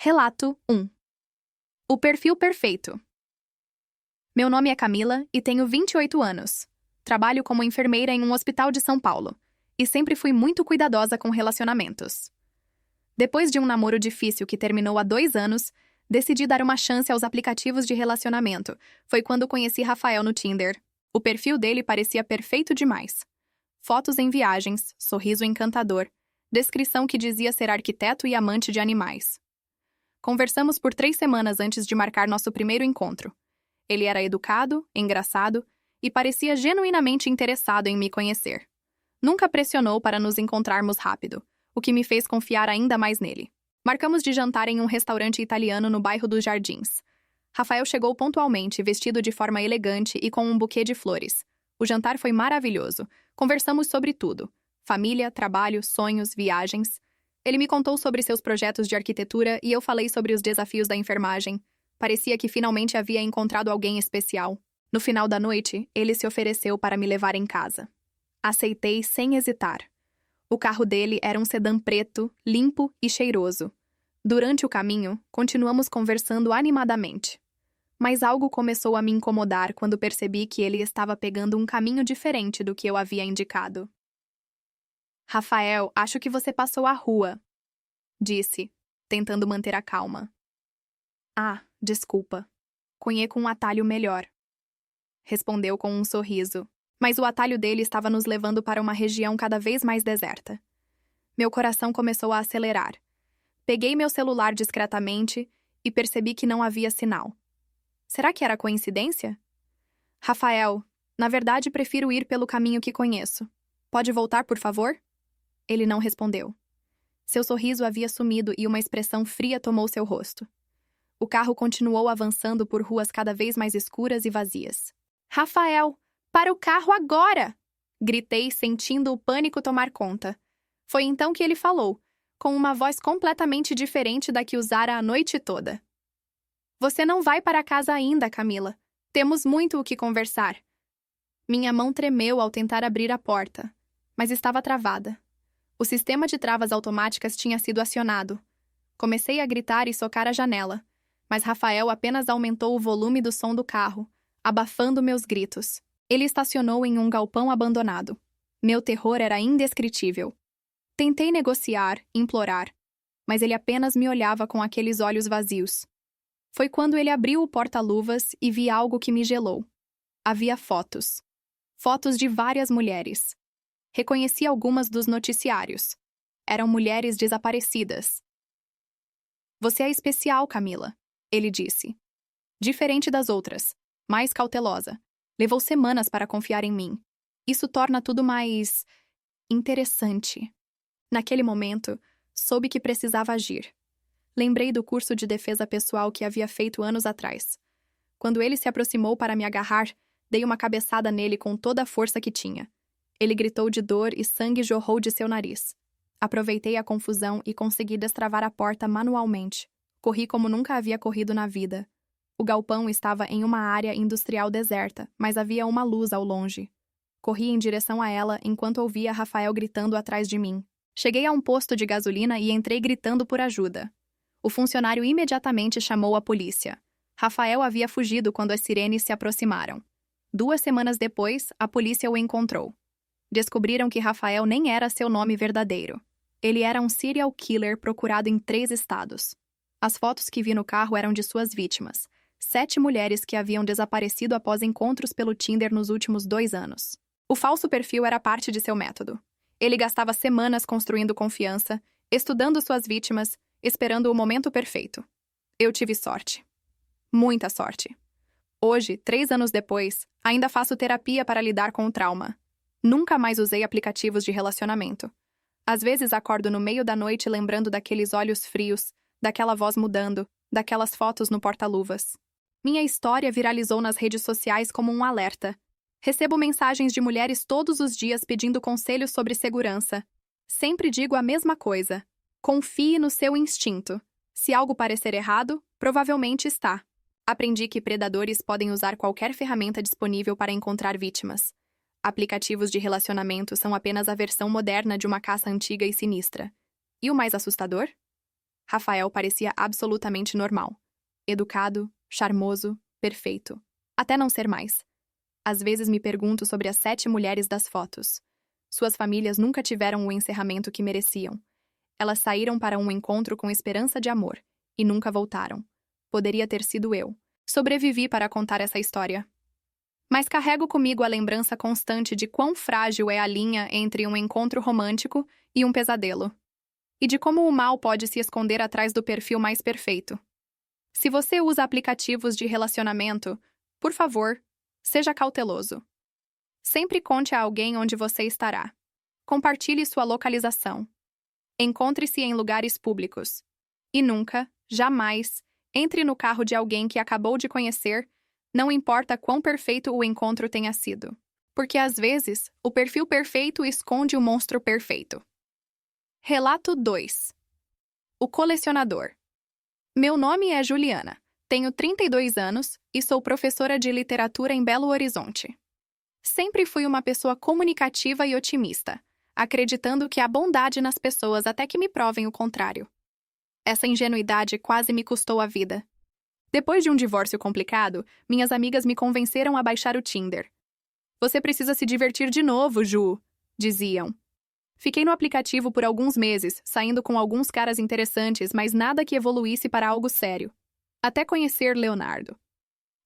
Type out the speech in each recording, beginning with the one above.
Relato 1. O perfil perfeito. Meu nome é Camila e tenho 28 anos. Trabalho como enfermeira em um hospital de São Paulo e sempre fui muito cuidadosa com relacionamentos. Depois de um namoro difícil que terminou há 2 anos, decidi dar uma chance aos aplicativos de relacionamento. Foi quando conheci Rafael no Tinder. O perfil dele parecia perfeito demais. Fotos em viagens, sorriso encantador, descrição que dizia ser arquiteto e amante de animais. Conversamos por 3 semanas antes de marcar nosso primeiro encontro. Ele era educado, engraçado e parecia genuinamente interessado em me conhecer. Nunca pressionou para nos encontrarmos rápido, o que me fez confiar ainda mais nele. Marcamos de jantar em um restaurante italiano no bairro dos Jardins. Rafael chegou pontualmente, vestido de forma elegante e com um buquê de flores. O jantar foi maravilhoso. Conversamos sobre tudo: família, trabalho, sonhos, viagens. Ele me contou sobre seus projetos de arquitetura e eu falei sobre os desafios da enfermagem. Parecia que finalmente havia encontrado alguém especial. No final da noite, ele se ofereceu para me levar em casa. Aceitei sem hesitar. O carro dele era um sedã preto, limpo e cheiroso. Durante o caminho, continuamos conversando animadamente. Mas algo começou a me incomodar quando percebi que ele estava pegando um caminho diferente do que eu havia indicado. Rafael, acho que você passou a rua, disse, tentando manter a calma. Ah, desculpa. Conheço um atalho melhor. Respondeu com um sorriso, mas o atalho dele estava nos levando para uma região cada vez mais deserta. Meu coração começou a acelerar. Peguei meu celular discretamente e percebi que não havia sinal. Será que era coincidência? Rafael, na verdade prefiro ir pelo caminho que conheço. Pode voltar, por favor? Ele não respondeu. Seu sorriso havia sumido e uma expressão fria tomou seu rosto. O carro continuou avançando por ruas cada vez mais escuras e vazias. Rafael, para o carro agora! Gritei, sentindo o pânico tomar conta. Foi então que ele falou, com uma voz completamente diferente da que usara a noite toda. Você não vai para casa ainda, Camila. Temos muito o que conversar. Minha mão tremeu ao tentar abrir a porta, mas estava travada. O sistema de travas automáticas tinha sido acionado. Comecei a gritar e socar a janela, mas Rafael apenas aumentou o volume do som do carro, abafando meus gritos. Ele estacionou em um galpão abandonado. Meu terror era indescritível. Tentei negociar, implorar, mas ele apenas me olhava com aqueles olhos vazios. Foi quando ele abriu o porta-luvas e vi algo que me gelou. Havia fotos. Fotos de várias mulheres. Reconheci algumas dos noticiários. Eram mulheres desaparecidas. Você é especial, Camila, ele disse. Diferente das outras, mais cautelosa. Levou semanas para confiar em mim. Isso torna tudo mais interessante. Naquele momento, soube que precisava agir. Lembrei do curso de defesa pessoal que havia feito anos atrás. Quando ele se aproximou para me agarrar, dei uma cabeçada nele com toda a força que tinha. Ele gritou de dor e sangue jorrou de seu nariz. Aproveitei a confusão e consegui destravar a porta manualmente. Corri como nunca havia corrido na vida. O galpão estava em uma área industrial deserta, mas havia uma luz ao longe. Corri em direção a ela enquanto ouvia Rafael gritando atrás de mim. Cheguei a um posto de gasolina e entrei gritando por ajuda. O funcionário imediatamente chamou a polícia. Rafael havia fugido quando as sirenes se aproximaram. 2 semanas depois, a polícia o encontrou. Descobriram que Rafael nem era seu nome verdadeiro. Ele era um serial killer procurado em 3 estados. As fotos que vi no carro eram de suas vítimas, 7 mulheres que haviam desaparecido após encontros pelo Tinder nos últimos 2 anos. O falso perfil era parte de seu método. Ele gastava semanas construindo confiança, estudando suas vítimas, esperando o momento perfeito. Eu tive sorte. Muita sorte. Hoje, 3 anos depois, ainda faço terapia para lidar com o trauma. Nunca mais usei aplicativos de relacionamento. Às vezes acordo no meio da noite lembrando daqueles olhos frios, daquela voz mudando, daquelas fotos no porta-luvas. Minha história viralizou nas redes sociais como um alerta. Recebo mensagens de mulheres todos os dias pedindo conselhos sobre segurança. Sempre digo a mesma coisa. Confie no seu instinto. Se algo parecer errado, provavelmente está. Aprendi que predadores podem usar qualquer ferramenta disponível para encontrar vítimas. Aplicativos de relacionamento são apenas a versão moderna de uma caça antiga e sinistra. E o mais assustador? Rafael parecia absolutamente normal. Educado, charmoso, perfeito. Até não ser mais. Às vezes me pergunto sobre as 7 mulheres das fotos. Suas famílias nunca tiveram o encerramento que mereciam. Elas saíram para um encontro com esperança de amor e nunca voltaram. Poderia ter sido eu. Sobrevivi para contar essa história. Mas carrego comigo a lembrança constante de quão frágil é a linha entre um encontro romântico e um pesadelo. E de como o mal pode se esconder atrás do perfil mais perfeito. Se você usa aplicativos de relacionamento, por favor, seja cauteloso. Sempre conte a alguém onde você estará. Compartilhe sua localização. Encontre-se em lugares públicos. E nunca, jamais, entre no carro de alguém que acabou de conhecer, não importa quão perfeito o encontro tenha sido. Porque às vezes, o perfil perfeito esconde o monstro perfeito. Relato 2. O colecionador. Meu nome é Juliana. Tenho 32 anos e sou professora de literatura em Belo Horizonte. Sempre fui uma pessoa comunicativa e otimista, acreditando que há bondade nas pessoas até que me provem o contrário. Essa ingenuidade quase me custou a vida. Depois de um divórcio complicado, minhas amigas me convenceram a baixar o Tinder. Você precisa se divertir de novo, Ju, diziam. Fiquei no aplicativo por alguns meses, saindo com alguns caras interessantes, mas nada que evoluísse para algo sério. Até conhecer Leonardo.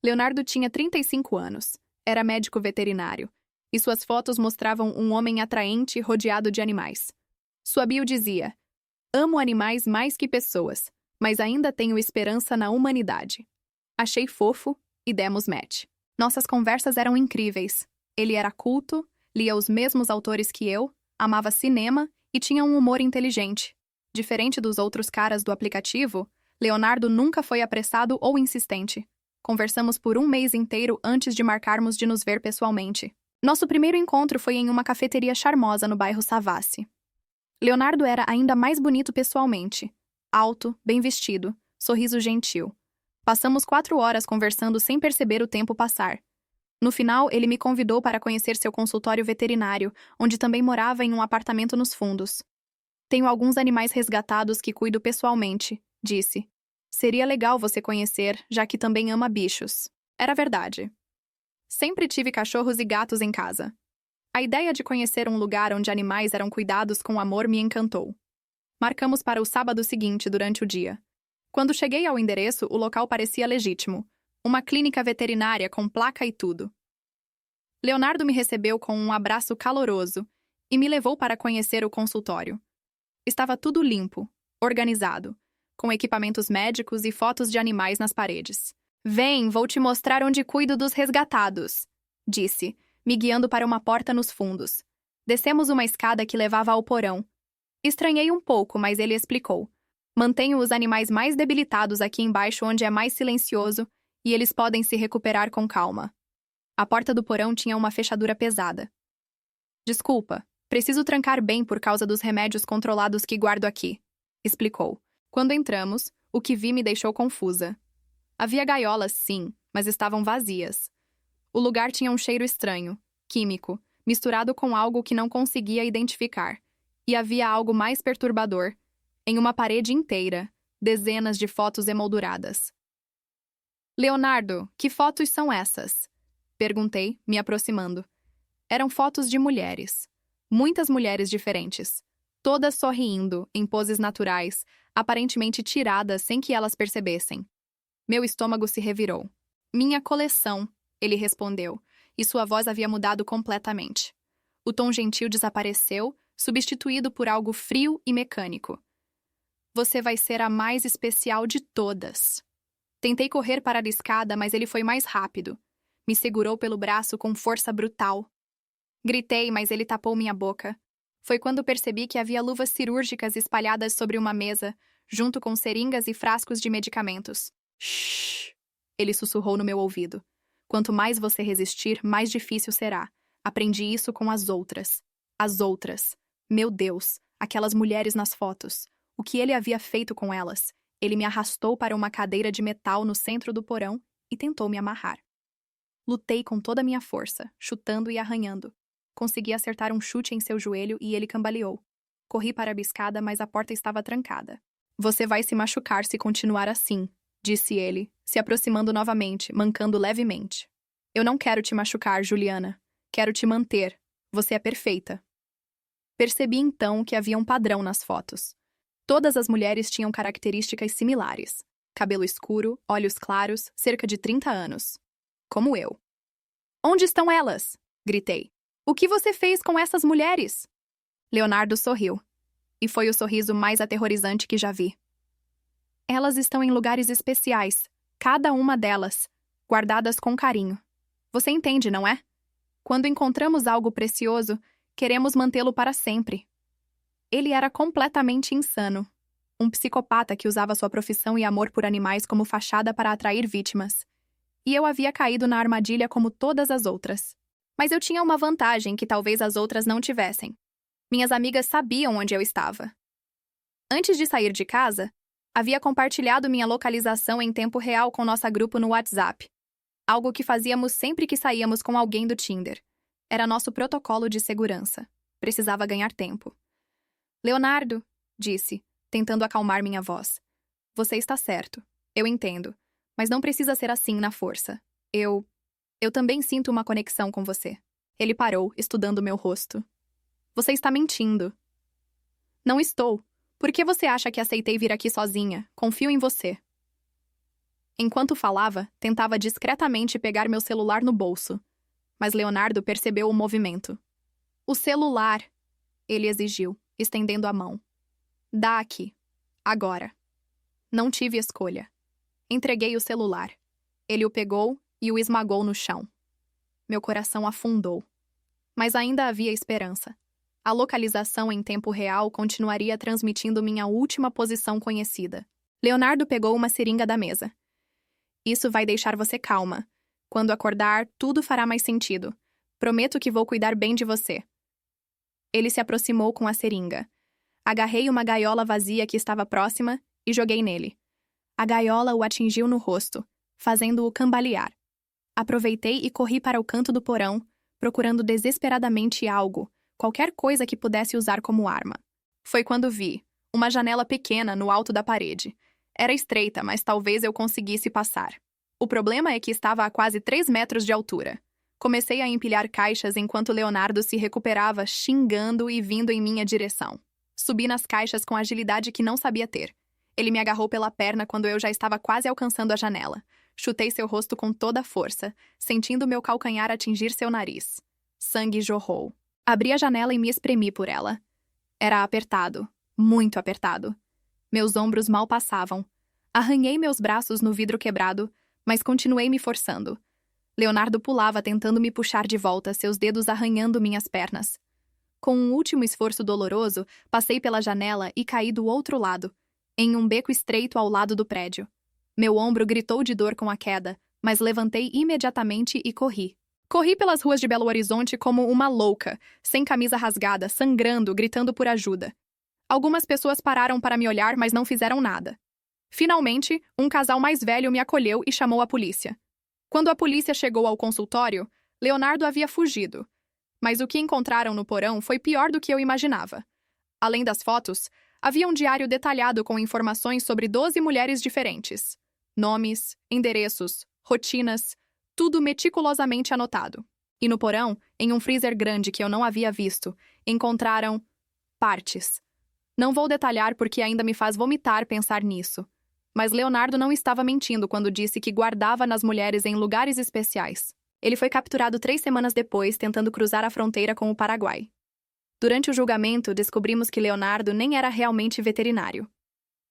Leonardo tinha 35 anos, era médico veterinário, e suas fotos mostravam um homem atraente rodeado de animais. Sua bio dizia: amo animais mais que pessoas, mas ainda tenho esperança na humanidade. Achei fofo e demos match. Nossas conversas eram incríveis. Ele era culto, lia os mesmos autores que eu, amava cinema e tinha um humor inteligente. Diferente dos outros caras do aplicativo, Leonardo nunca foi apressado ou insistente. Conversamos por um mês inteiro antes de marcarmos de nos ver pessoalmente. Nosso primeiro encontro foi em uma cafeteria charmosa no bairro Savassi. Leonardo era ainda mais bonito pessoalmente. Alto, bem vestido, sorriso gentil. Passamos 4 horas conversando sem perceber o tempo passar. No final, ele me convidou para conhecer seu consultório veterinário, onde também morava em um apartamento nos fundos. Tenho alguns animais resgatados que cuido pessoalmente, disse. Seria legal você conhecer, já que também ama bichos. Era verdade. Sempre tive cachorros e gatos em casa. A ideia de conhecer um lugar onde animais eram cuidados com amor me encantou. Marcamos para o sábado seguinte durante o dia. Quando cheguei ao endereço, o local parecia legítimo. Uma clínica veterinária com placa e tudo. Leonardo me recebeu com um abraço caloroso e me levou para conhecer o consultório. Estava tudo limpo, organizado, com equipamentos médicos e fotos de animais nas paredes. Vem, vou te mostrar onde cuido dos resgatados, disse, me guiando para uma porta nos fundos. Descemos uma escada que levava ao porão. Estranhei um pouco, mas ele explicou. Mantenho os animais mais debilitados aqui embaixo, onde é mais silencioso, e eles podem se recuperar com calma. A porta do porão tinha uma fechadura pesada. Desculpa, preciso trancar bem por causa dos remédios controlados que guardo aqui, explicou. Quando entramos, o que vi me deixou confusa. Havia gaiolas, sim, mas estavam vazias. O lugar tinha um cheiro estranho, químico, misturado com algo que não conseguia identificar. E havia algo mais perturbador. Em uma parede inteira, dezenas de fotos emolduradas. Leonardo, que fotos são essas? Perguntei, me aproximando. Eram fotos de mulheres. Muitas mulheres diferentes. Todas sorrindo, em poses naturais, aparentemente tiradas sem que elas percebessem. Meu estômago se revirou. Minha coleção, ele respondeu, e sua voz havia mudado completamente. O tom gentil desapareceu, substituído por algo frio e mecânico. Você vai ser a mais especial de todas. Tentei correr para a escada, mas ele foi mais rápido. Me segurou pelo braço com força brutal. Gritei, mas ele tapou minha boca. Foi quando percebi que havia luvas cirúrgicas espalhadas sobre uma mesa, junto com seringas e frascos de medicamentos. Shhh! Ele sussurrou no meu ouvido. Quanto mais você resistir, mais difícil será. Aprendi isso com as outras. As outras. Meu Deus, aquelas mulheres nas fotos. O que ele havia feito com elas? Ele me arrastou para uma cadeira de metal no centro do porão e tentou me amarrar. Lutei com toda a minha força, chutando e arranhando. Consegui acertar um chute em seu joelho e ele cambaleou. Corri para a escada, mas a porta estava trancada. Você vai se machucar se continuar assim, disse ele, se aproximando novamente, mancando levemente. Eu não quero te machucar, Juliana. Quero te manter. Você é perfeita. Percebi então que havia um padrão nas fotos. Todas as mulheres tinham características similares. Cabelo escuro, olhos claros, cerca de 30 anos. Como eu. Onde estão elas? Gritei. O que você fez com essas mulheres? Leonardo sorriu. E foi o sorriso mais aterrorizante que já vi. Elas estão em lugares especiais, cada uma delas, guardadas com carinho. Você entende, não é? Quando encontramos algo precioso, queremos mantê-lo para sempre. Ele era completamente insano. Um psicopata que usava sua profissão e amor por animais como fachada para atrair vítimas. E eu havia caído na armadilha como todas as outras. Mas eu tinha uma vantagem que talvez as outras não tivessem. Minhas amigas sabiam onde eu estava. Antes de sair de casa, havia compartilhado minha localização em tempo real com nosso grupo no WhatsApp. Algo que fazíamos sempre que saíamos com alguém do Tinder. Era nosso protocolo de segurança. Precisava ganhar tempo. Leonardo, disse, tentando acalmar minha voz. Você está certo. Eu entendo. Mas não precisa ser assim na força. Eu também sinto uma conexão com você. Ele parou, estudando meu rosto. Você está mentindo. Não estou. Por que você acha que aceitei vir aqui sozinha? Confio em você. Enquanto falava, tentava discretamente pegar meu celular no bolso. Mas Leonardo percebeu o movimento. O celular, ele exigiu, estendendo a mão. Dá aqui. Agora. Não tive escolha. Entreguei o celular. Ele o pegou e o esmagou no chão. Meu coração afundou. Mas ainda havia esperança. A localização em tempo real continuaria transmitindo minha última posição conhecida. Leonardo pegou uma seringa da mesa. Isso vai deixar você calma. Quando acordar, tudo fará mais sentido. Prometo que vou cuidar bem de você. Ele se aproximou com a seringa. Agarrei uma gaiola vazia que estava próxima e joguei nele. A gaiola o atingiu no rosto, fazendo-o cambalear. Aproveitei e corri para o canto do porão, procurando desesperadamente algo, qualquer coisa que pudesse usar como arma. Foi quando vi uma janela pequena no alto da parede. Era estreita, mas talvez eu conseguisse passar. O problema é que estava a quase 3 metros de altura. Comecei a empilhar caixas enquanto Leonardo se recuperava, xingando e vindo em minha direção. Subi nas caixas com agilidade que não sabia ter. Ele me agarrou pela perna quando eu já estava quase alcançando a janela. Chutei seu rosto com toda a força, sentindo meu calcanhar atingir seu nariz. Sangue jorrou. Abri a janela e me espremi por ela. Era apertado, muito apertado. Meus ombros mal passavam. Arranhei meus braços no vidro quebrado, mas continuei me forçando. Leonardo pulava tentando me puxar de volta, seus dedos arranhando minhas pernas. Com um último esforço doloroso, passei pela janela e caí do outro lado, em um beco estreito ao lado do prédio. Meu ombro gritou de dor com a queda, mas levantei imediatamente e corri. Corri pelas ruas de Belo Horizonte como uma louca, sem camisa rasgada, sangrando, gritando por ajuda. Algumas pessoas pararam para me olhar, mas não fizeram nada. Finalmente, um casal mais velho me acolheu e chamou a polícia. Quando a polícia chegou ao consultório, Leonardo havia fugido. Mas o que encontraram no porão foi pior do que eu imaginava. Além das fotos, havia um diário detalhado com informações sobre 12 mulheres diferentes. Nomes, endereços, rotinas, tudo meticulosamente anotado. E no porão, em um freezer grande que eu não havia visto, encontraram partes. Não vou detalhar porque ainda me faz vomitar pensar nisso. Mas Leonardo não estava mentindo quando disse que guardava nas mulheres em lugares especiais. Ele foi capturado 3 semanas depois, tentando cruzar a fronteira com o Paraguai. Durante o julgamento, descobrimos que Leonardo nem era realmente veterinário.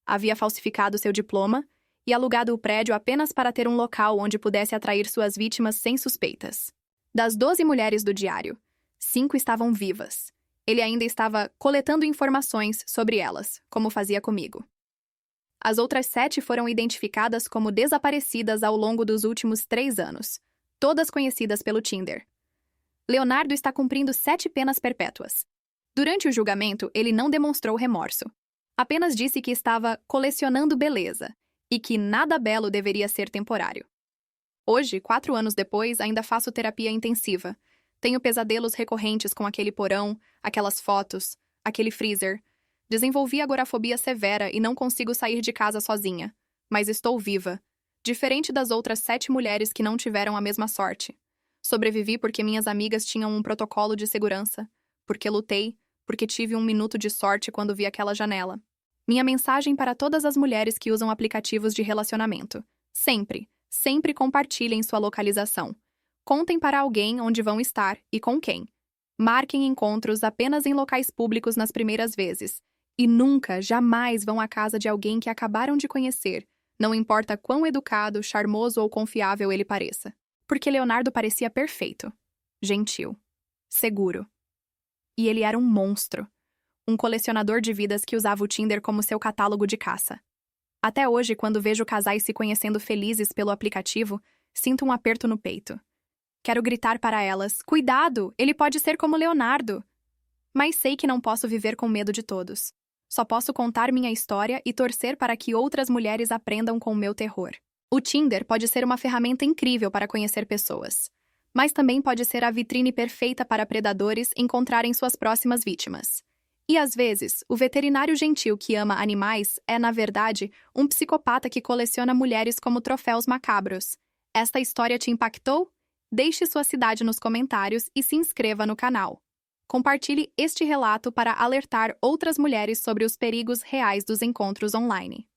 Havia falsificado seu diploma e alugado o prédio apenas para ter um local onde pudesse atrair suas vítimas sem suspeitas. Das 12 mulheres do diário, 5 estavam vivas. Ele ainda estava coletando informações sobre elas, como fazia comigo. As outras 7 foram identificadas como desaparecidas ao longo dos últimos 3 anos, todas conhecidas pelo Tinder. Leonardo está cumprindo 7 penas perpétuas. Durante o julgamento, ele não demonstrou remorso. Apenas disse que estava colecionando beleza e que nada belo deveria ser temporário. Hoje, 4 anos depois, ainda faço terapia intensiva. Tenho pesadelos recorrentes com aquele porão, aquelas fotos, aquele freezer. Desenvolvi agorafobia severa e não consigo sair de casa sozinha. Mas estou viva. Diferente das outras 7 mulheres que não tiveram a mesma sorte. Sobrevivi porque minhas amigas tinham um protocolo de segurança. Porque lutei, porque tive um minuto de sorte quando vi aquela janela. Minha mensagem para todas as mulheres que usam aplicativos de relacionamento. Sempre, sempre compartilhem sua localização. Contem para alguém onde vão estar e com quem. Marquem encontros apenas em locais públicos nas primeiras vezes. E nunca, jamais vão à casa de alguém que acabaram de conhecer, não importa quão educado, charmoso ou confiável ele pareça. Porque Leonardo parecia perfeito, gentil, seguro. E ele era um monstro. Um colecionador de vidas que usava o Tinder como seu catálogo de caça. Até hoje, quando vejo casais se conhecendo felizes pelo aplicativo, sinto um aperto no peito. Quero gritar para elas: cuidado, ele pode ser como Leonardo! Mas sei que não posso viver com medo de todos. Só posso contar minha história e torcer para que outras mulheres aprendam com o meu terror. O Tinder pode ser uma ferramenta incrível para conhecer pessoas, mas também pode ser a vitrine perfeita para predadores encontrarem suas próximas vítimas. E às vezes, o veterinário gentil que ama animais é, na verdade, um psicopata que coleciona mulheres como troféus macabros. Esta história te impactou? Deixe sua cidade nos comentários e se inscreva no canal. Compartilhe este relato para alertar outras mulheres sobre os perigos reais dos encontros online.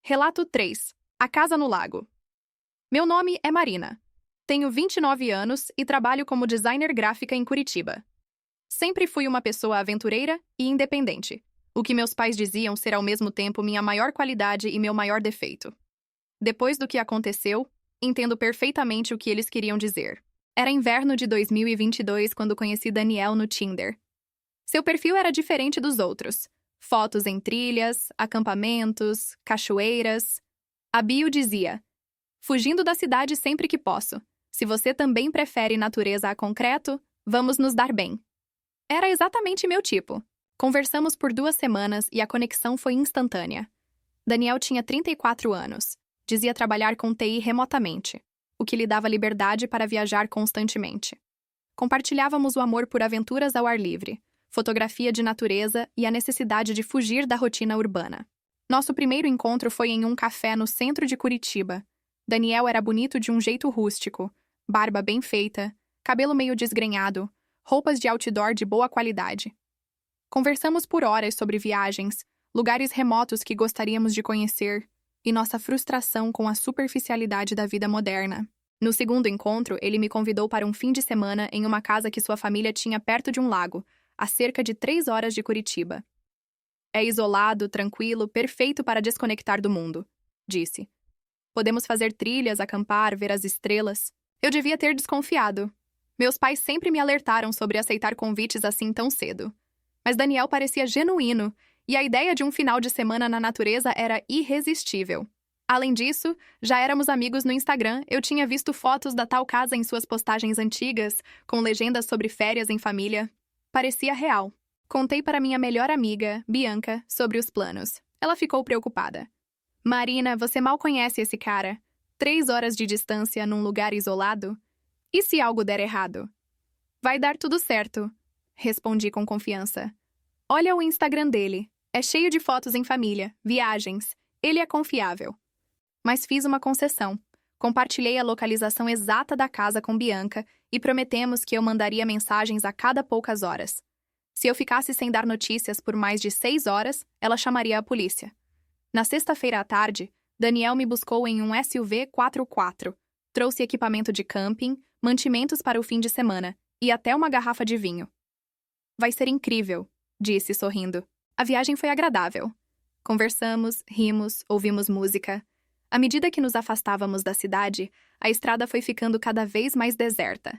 Relato 3. A Casa no Lago. Meu nome é Marina. Tenho 29 anos e trabalho como designer gráfica em Curitiba. Sempre fui uma pessoa aventureira e independente, o que meus pais diziam ser ao mesmo tempo minha maior qualidade e meu maior defeito. Depois do que aconteceu, entendo perfeitamente o que eles queriam dizer. Era inverno de 2022 quando conheci Daniel no Tinder. Seu perfil era diferente dos outros. Fotos em trilhas, acampamentos, cachoeiras. A bio dizia: fugindo da cidade sempre que posso. Se você também prefere natureza a concreto, vamos nos dar bem. Era exatamente meu tipo. Conversamos por 2 semanas e a conexão foi instantânea. Daniel tinha 34 anos. Dizia trabalhar com TI remotamente, o que lhe dava liberdade para viajar constantemente. Compartilhávamos o amor por aventuras ao ar livre, fotografia de natureza e a necessidade de fugir da rotina urbana. Nosso primeiro encontro foi em um café no centro de Curitiba. Daniel era bonito de um jeito rústico, barba bem feita, cabelo meio desgrenhado, roupas de outdoor de boa qualidade. Conversamos por horas sobre viagens, lugares remotos que gostaríamos de conhecer e nossa frustração com a superficialidade da vida moderna. No segundo encontro, ele me convidou para um fim de semana em uma casa que sua família tinha perto de um lago, a cerca de 3 horas de Curitiba. É isolado, tranquilo, perfeito para desconectar do mundo, disse. Podemos fazer trilhas, acampar, ver as estrelas. Eu devia ter desconfiado. Meus pais sempre me alertaram sobre aceitar convites assim tão cedo. Mas Daniel parecia genuíno, e a ideia de um final de semana na natureza era irresistível. Além disso, já éramos amigos no Instagram, eu tinha visto fotos da tal casa em suas postagens antigas, com legendas sobre férias em família. Parecia real. Contei para minha melhor amiga, Bianca, sobre os planos. Ela ficou preocupada. Marina, você mal conhece esse cara. 3 horas de distância num lugar isolado? E se algo der errado? Vai dar tudo certo, respondi com confiança. Olha o Instagram dele. É cheio de fotos em família, viagens. Ele é confiável. Mas fiz uma concessão. Compartilhei a localização exata da casa com Bianca e prometemos que eu mandaria mensagens a cada poucas horas. Se eu ficasse sem dar notícias por mais de 6 horas, ela chamaria a polícia. Na sexta-feira à tarde, Daniel me buscou em um SUV 4x4. Trouxe equipamento de camping, mantimentos para o fim de semana e até uma garrafa de vinho. Vai ser incrível, disse sorrindo. A viagem foi agradável. Conversamos, rimos, ouvimos música. À medida que nos afastávamos da cidade, a estrada foi ficando cada vez mais deserta.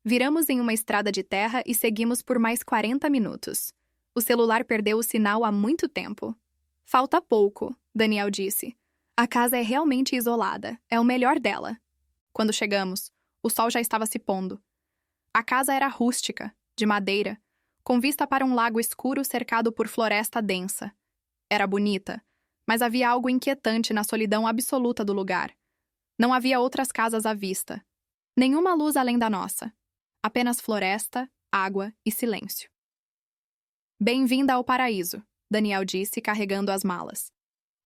Viramos em uma estrada de terra e seguimos por mais 40 minutos. O celular perdeu o sinal há muito tempo. Falta pouco, Daniel disse. A casa é realmente isolada, é o melhor dela. Quando chegamos, o sol já estava se pondo. A casa era rústica, de madeira, com vista para um lago escuro cercado por floresta densa. Era bonita, mas havia algo inquietante na solidão absoluta do lugar. Não havia outras casas à vista. Nenhuma luz além da nossa. Apenas floresta, água e silêncio. Bem-vinda ao paraíso, Daniel disse, carregando as malas.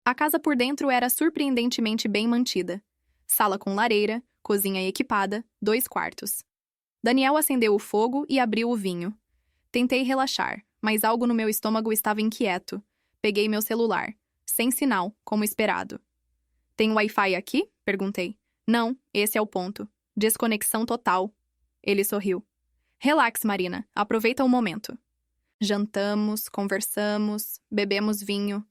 A casa por dentro era surpreendentemente bem mantida. Sala com lareira, cozinha equipada, 2 quartos. Daniel acendeu o fogo e abriu o vinho. Tentei relaxar, mas algo no meu estômago estava inquieto. Peguei meu celular. Sem sinal, como esperado. Tem Wi-Fi aqui? Perguntei. Não, esse é o ponto. Desconexão total. Ele sorriu. Relax, Marina. Aproveita o momento. Jantamos, conversamos, bebemos vinho.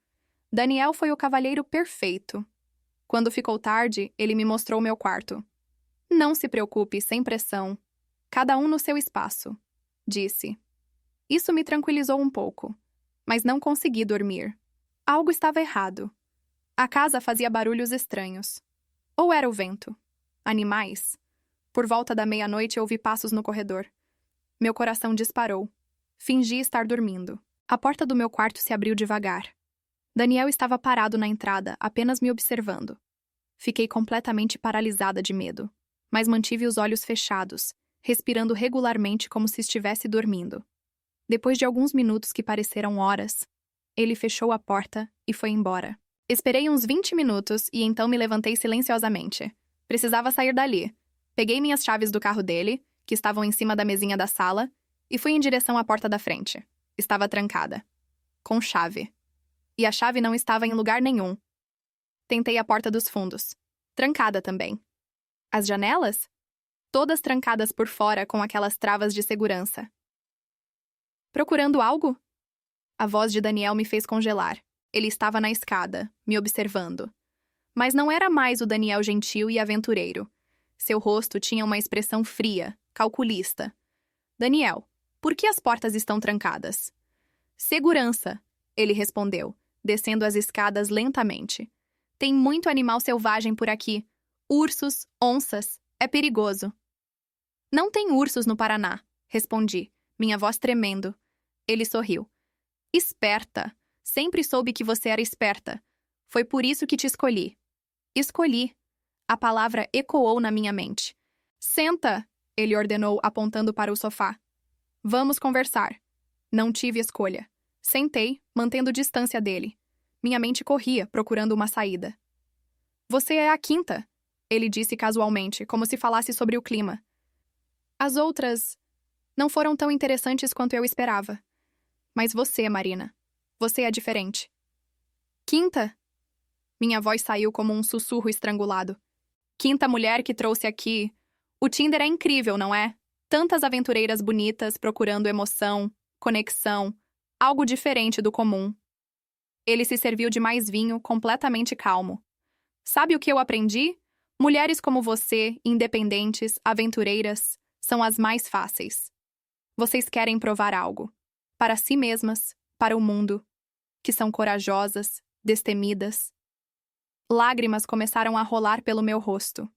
Daniel foi o cavalheiro perfeito. Quando ficou tarde, ele me mostrou meu quarto. Não se preocupe, sem pressão. Cada um no seu espaço, disse. Isso me tranquilizou um pouco, mas não consegui dormir. Algo estava errado. A casa fazia barulhos estranhos. Ou era o vento? Animais? Por volta da meia-noite ouvi passos no corredor. Meu coração disparou. Fingi estar dormindo. A porta do meu quarto se abriu devagar. Daniel estava parado na entrada, apenas me observando. Fiquei completamente paralisada de medo, mas mantive os olhos fechados, respirando regularmente como se estivesse dormindo. Depois de alguns minutos que pareceram horas, ele fechou a porta e foi embora. Esperei uns 20 minutos e então me levantei silenciosamente. Precisava sair dali. Peguei minhas chaves do carro dele, que estavam em cima da mesinha da sala, e fui em direção à porta da frente. Estava trancada. Com chave. E a chave não estava em lugar nenhum. Tentei a porta dos fundos. Trancada também. As janelas? Todas trancadas por fora com aquelas travas de segurança. Procurando algo? A voz de Daniel me fez congelar. Ele estava na escada, me observando. Mas não era mais o Daniel gentil e aventureiro. Seu rosto tinha uma expressão fria, calculista. Daniel, por que as portas estão trancadas? Segurança, ele respondeu, descendo as escadas lentamente. Tem muito animal selvagem por aqui. Ursos, onças. É perigoso. Não tem ursos no Paraná, respondi, minha voz tremendo. Ele sorriu. Esperta. Sempre soube que você era esperta. Foi por isso que te escolhi. Escolhi. A palavra ecoou na minha mente. Senta, ele ordenou, apontando para o sofá. Vamos conversar. Não tive escolha. Sentei, mantendo distância dele. Minha mente corria, procurando uma saída. Você é a quinta, ele disse casualmente, como se falasse sobre o clima. As outras não foram tão interessantes quanto eu esperava. Mas você, Marina, você é diferente. Quinta? Minha voz saiu como um sussurro estrangulado. Quinta mulher que trouxe aqui. O Tinder é incrível, não é? Tantas aventureiras bonitas procurando emoção, conexão, algo diferente do comum. Ele se serviu de mais vinho, completamente calmo. Sabe o que eu aprendi? Mulheres como você, independentes, aventureiras, são as mais fáceis. Vocês querem provar algo. Para si mesmas, para o mundo. Que são corajosas, destemidas. Lágrimas começaram a rolar pelo meu rosto.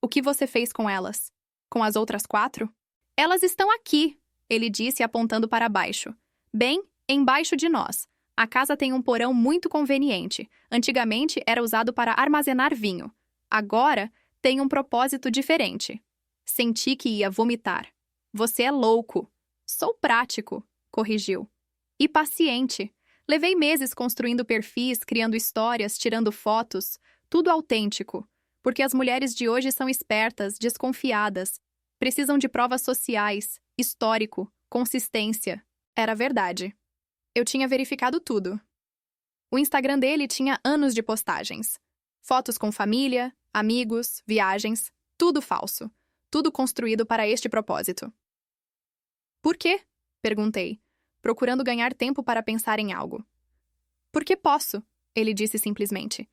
O que você fez com elas? Com as outras 4? Elas estão aqui, ele disse apontando para baixo. Bem, embaixo de nós. A casa tem um porão muito conveniente. Antigamente era usado para armazenar vinho. Agora tem um propósito diferente. Senti que ia vomitar. Você é louco. Sou prático, corrigiu. E paciente. Levei meses construindo perfis, criando histórias, tirando fotos. Tudo autêntico. Porque as mulheres de hoje são espertas, desconfiadas. Precisam de provas sociais, histórico, consistência. Era verdade. Eu tinha verificado tudo. O Instagram dele tinha anos de postagens. Fotos com família, amigos, viagens, tudo falso. Tudo construído para este propósito. Por quê? Perguntei, procurando ganhar tempo para pensar em algo. Porque posso, ele disse simplesmente.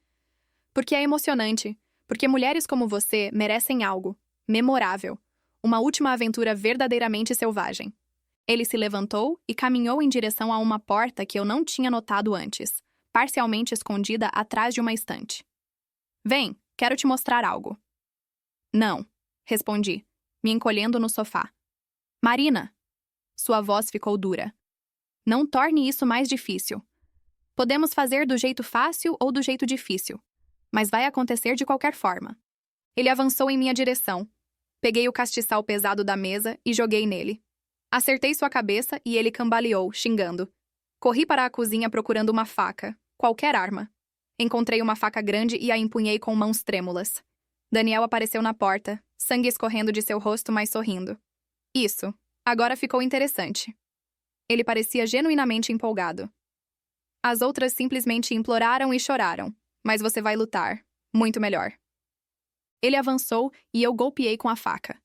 Porque é emocionante. Porque mulheres como você merecem algo memorável. Uma última aventura verdadeiramente selvagem. Ele se levantou e caminhou em direção a uma porta que eu não tinha notado antes, parcialmente escondida atrás de uma estante. Vem, quero te mostrar algo. Não, respondi, me encolhendo no sofá. Marina! Sua voz ficou dura. Não torne isso mais difícil. Podemos fazer do jeito fácil ou do jeito difícil, mas vai acontecer de qualquer forma. Ele avançou em minha direção. Peguei o castiçal pesado da mesa e joguei nele. Acertei sua cabeça e ele cambaleou, xingando. Corri para a cozinha procurando uma faca, qualquer arma. Encontrei uma faca grande e a empunhei com mãos trêmulas. Daniel apareceu na porta, sangue escorrendo de seu rosto, mas sorrindo. Isso. Agora ficou interessante. Ele parecia genuinamente empolgado. As outras simplesmente imploraram e choraram. Mas você vai lutar. Muito melhor. Ele avançou e eu golpeei com a faca.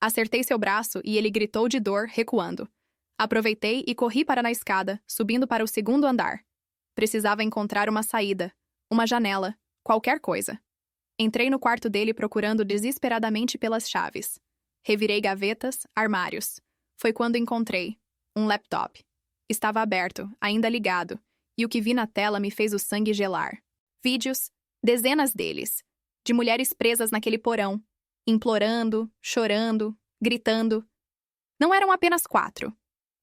Acertei seu braço e ele gritou de dor, recuando. Aproveitei e corri para na escada, subindo para o segundo andar. Precisava encontrar uma saída, uma janela, qualquer coisa. Entrei no quarto dele procurando desesperadamente pelas chaves. Revirei gavetas, armários. Foi quando encontrei um laptop. Estava aberto, ainda ligado, e o que vi na tela me fez o sangue gelar. Vídeos, dezenas deles, de mulheres presas naquele porão, implorando, chorando, gritando. Não eram apenas 4.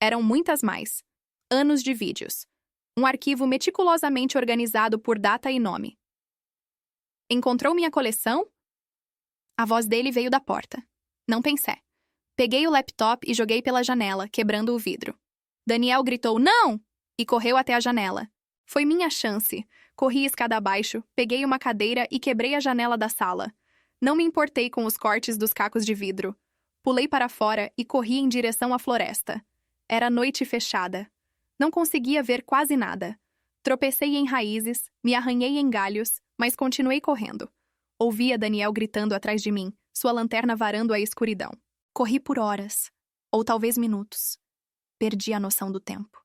Eram muitas mais. Anos de vídeos. Um arquivo meticulosamente organizado por data e nome. Encontrou minha coleção? A voz dele veio da porta. Não pensei. Peguei o laptop e joguei pela janela, quebrando o vidro. Daniel gritou, não! E correu até a janela. Foi minha chance. Corri escada abaixo, peguei uma cadeira e quebrei a janela da sala. Não me importei com os cortes dos cacos de vidro. Pulei para fora e corri em direção à floresta. Era noite fechada. Não conseguia ver quase nada. Tropecei em raízes, me arranhei em galhos, mas continuei correndo. Ouvia Daniel gritando atrás de mim, sua lanterna varando a escuridão. Corri por horas, ou talvez minutos. Perdi a noção do tempo.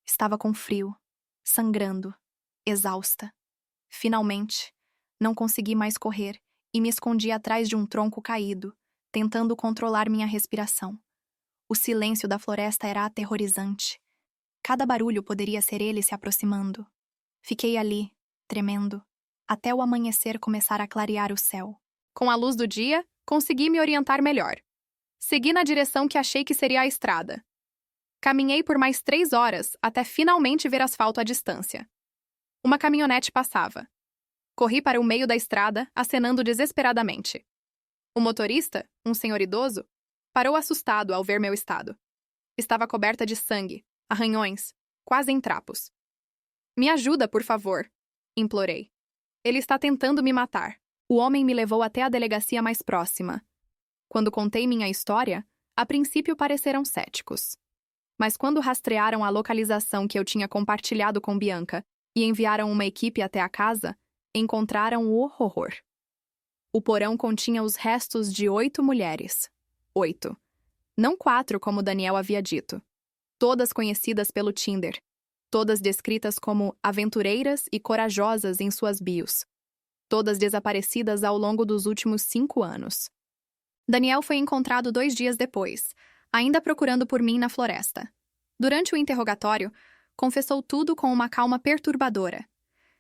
Estava com frio, sangrando, exausta. Finalmente, não consegui mais correr e me escondi atrás de um tronco caído, tentando controlar minha respiração. O silêncio da floresta era aterrorizante. Cada barulho poderia ser ele se aproximando. Fiquei ali, tremendo, até o amanhecer começar a clarear o céu. Com a luz do dia, consegui me orientar melhor. Segui na direção que achei que seria a estrada. Caminhei por mais 3 horas até finalmente ver asfalto à distância. Uma caminhonete passava. Corri para o meio da estrada, acenando desesperadamente. O motorista, um senhor idoso, parou assustado ao ver meu estado. Estava coberta de sangue, arranhões, quase em trapos. Me ajuda, por favor, implorei. Ele está tentando me matar. O homem me levou até a delegacia mais próxima. Quando contei minha história, a princípio pareceram céticos. Mas quando rastrearam a localização que eu tinha compartilhado com Bianca e enviaram uma equipe até a casa, encontraram o horror. O porão continha os restos de 8 mulheres. 8. Não 4, como Daniel havia dito. Todas conhecidas pelo Tinder. Todas descritas como aventureiras e corajosas em suas bios. Todas desaparecidas ao longo dos últimos 5 anos. Daniel foi encontrado 2 dias depois, ainda procurando por mim na floresta. Durante o interrogatório, confessou tudo com uma calma perturbadora.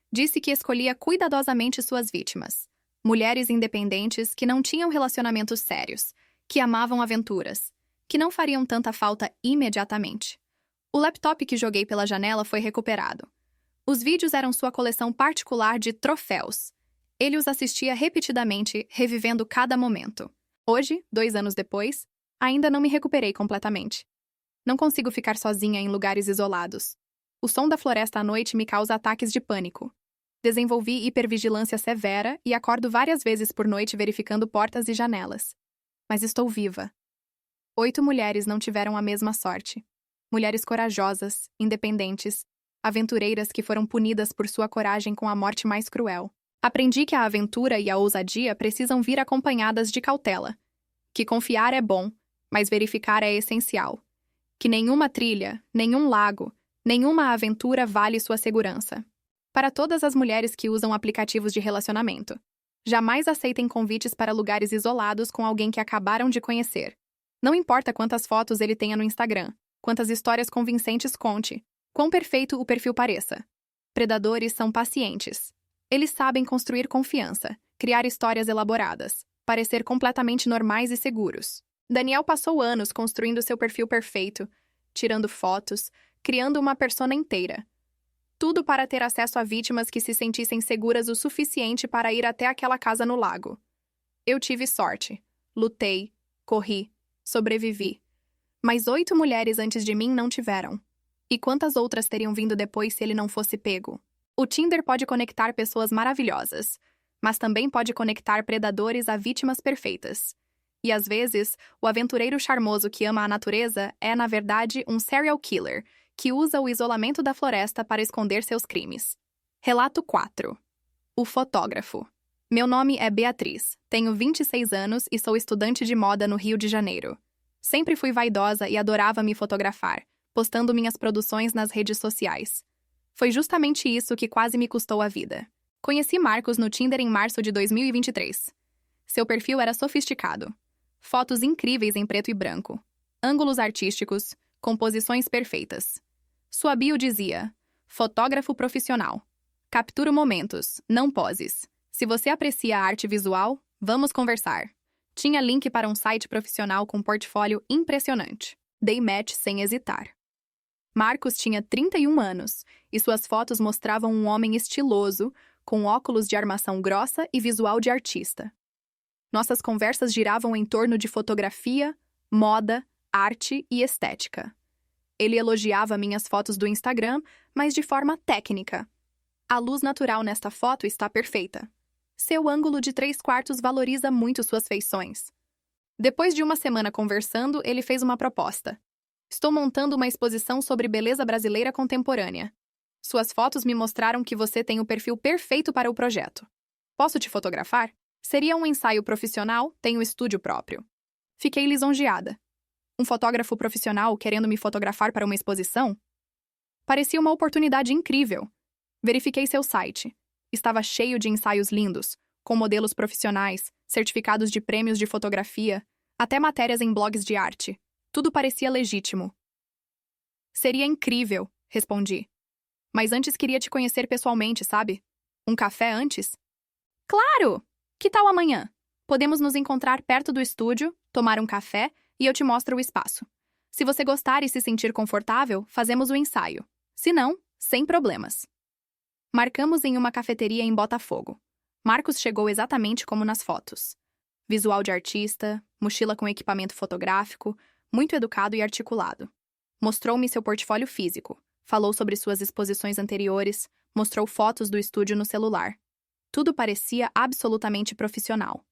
Disse que escolhia cuidadosamente suas vítimas. Mulheres independentes que não tinham relacionamentos sérios, que amavam aventuras, que não fariam tanta falta imediatamente. O laptop que joguei pela janela foi recuperado. Os vídeos eram sua coleção particular de troféus. Ele os assistia repetidamente, revivendo cada momento. Hoje, 2 anos depois, ainda não me recuperei completamente. Não consigo ficar sozinha em lugares isolados. O som da floresta à noite me causa ataques de pânico. Desenvolvi hipervigilância severa e acordo várias vezes por noite verificando portas e janelas. Mas estou viva. 8 mulheres não tiveram a mesma sorte. Mulheres corajosas, independentes, aventureiras que foram punidas por sua coragem com a morte mais cruel. Aprendi que a aventura e a ousadia precisam vir acompanhadas de cautela. Que confiar é bom, mas verificar é essencial. Que nenhuma trilha, nenhum lago, nenhuma aventura vale sua segurança. Para todas as mulheres que usam aplicativos de relacionamento, jamais aceitem convites para lugares isolados com alguém que acabaram de conhecer. Não importa quantas fotos ele tenha no Instagram, quantas histórias convincentes conte, quão perfeito o perfil pareça. Predadores são pacientes. Eles sabem construir confiança, criar histórias elaboradas, parecer completamente normais e seguros. Daniel passou anos construindo seu perfil perfeito, tirando fotos, criando uma persona inteira. Tudo para ter acesso a vítimas que se sentissem seguras o suficiente para ir até aquela casa no lago. Eu tive sorte. Lutei, corri, sobrevivi. Mas 8 mulheres antes de mim não tiveram. E quantas outras teriam vindo depois se ele não fosse pego? O Tinder pode conectar pessoas maravilhosas, mas também pode conectar predadores a vítimas perfeitas. E às vezes, o aventureiro charmoso que ama a natureza é, na verdade, um serial killer, que usa o isolamento da floresta para esconder seus crimes. Relato 4. O fotógrafo. Meu nome é Beatriz, tenho 26 anos e sou estudante de moda no Rio de Janeiro. Sempre fui vaidosa e adorava me fotografar, postando minhas produções nas redes sociais. Foi justamente isso que quase me custou a vida. Conheci Marcos no Tinder em março de 2023. Seu perfil era sofisticado. Fotos incríveis em preto e branco. Ângulos artísticos, composições perfeitas. Sua bio dizia: fotógrafo profissional. Capturo momentos, não poses. Se você aprecia a arte visual, vamos conversar. Tinha link para um site profissional com portfólio impressionante. Dei match sem hesitar. Marcos tinha 31 anos e suas fotos mostravam um homem estiloso, com óculos de armação grossa e visual de artista. Nossas conversas giravam em torno de fotografia, moda, arte e estética. Ele elogiava minhas fotos do Instagram, mas de forma técnica. A luz natural nesta foto está perfeita. Seu ângulo de 3/4 valoriza muito suas feições. Depois de uma semana conversando, ele fez uma proposta. Estou montando uma exposição sobre beleza brasileira contemporânea. Suas fotos me mostraram que você tem o perfil perfeito para o projeto. Posso te fotografar? Seria um ensaio profissional, tenho estúdio próprio. Fiquei lisonjeada. Um fotógrafo profissional querendo me fotografar para uma exposição? Parecia uma oportunidade incrível. Verifiquei seu site. Estava cheio de ensaios lindos, com modelos profissionais, certificados de prêmios de fotografia, até matérias em blogs de arte. Tudo parecia legítimo. Seria incrível, respondi. Mas antes queria te conhecer pessoalmente, sabe? Um café antes? Claro! Que tal amanhã? Podemos nos encontrar perto do estúdio, tomar um café e eu te mostro o espaço. Se você gostar e se sentir confortável, fazemos o ensaio. Se não, sem problemas. Marcamos em uma cafeteria em Botafogo. Marcos chegou exatamente como nas fotos. Visual de artista, mochila com equipamento fotográfico, muito educado e articulado. Mostrou-me seu portfólio físico, falou sobre suas exposições anteriores, mostrou fotos do estúdio no celular. Tudo parecia absolutamente profissional.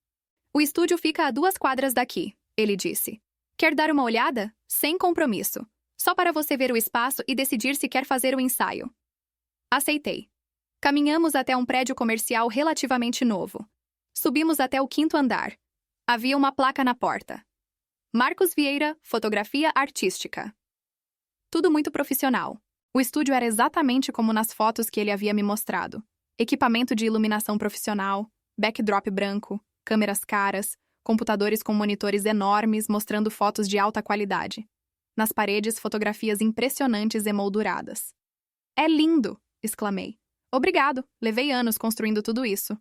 O estúdio fica a 2 quadras daqui, ele disse. Quer dar uma olhada? Sem compromisso. Só para você ver o espaço e decidir se quer fazer o ensaio. Aceitei. Caminhamos até um prédio comercial relativamente novo. Subimos até o 5º andar. Havia uma placa na porta. Marcos Vieira, fotografia artística. Tudo muito profissional. O estúdio era exatamente como nas fotos que ele havia me mostrado. Equipamento de iluminação profissional, backdrop branco, câmeras caras, computadores com monitores enormes mostrando fotos de alta qualidade. Nas paredes, fotografias impressionantes emolduradas. É lindo! Exclamei. Obrigado, levei anos construindo tudo isso.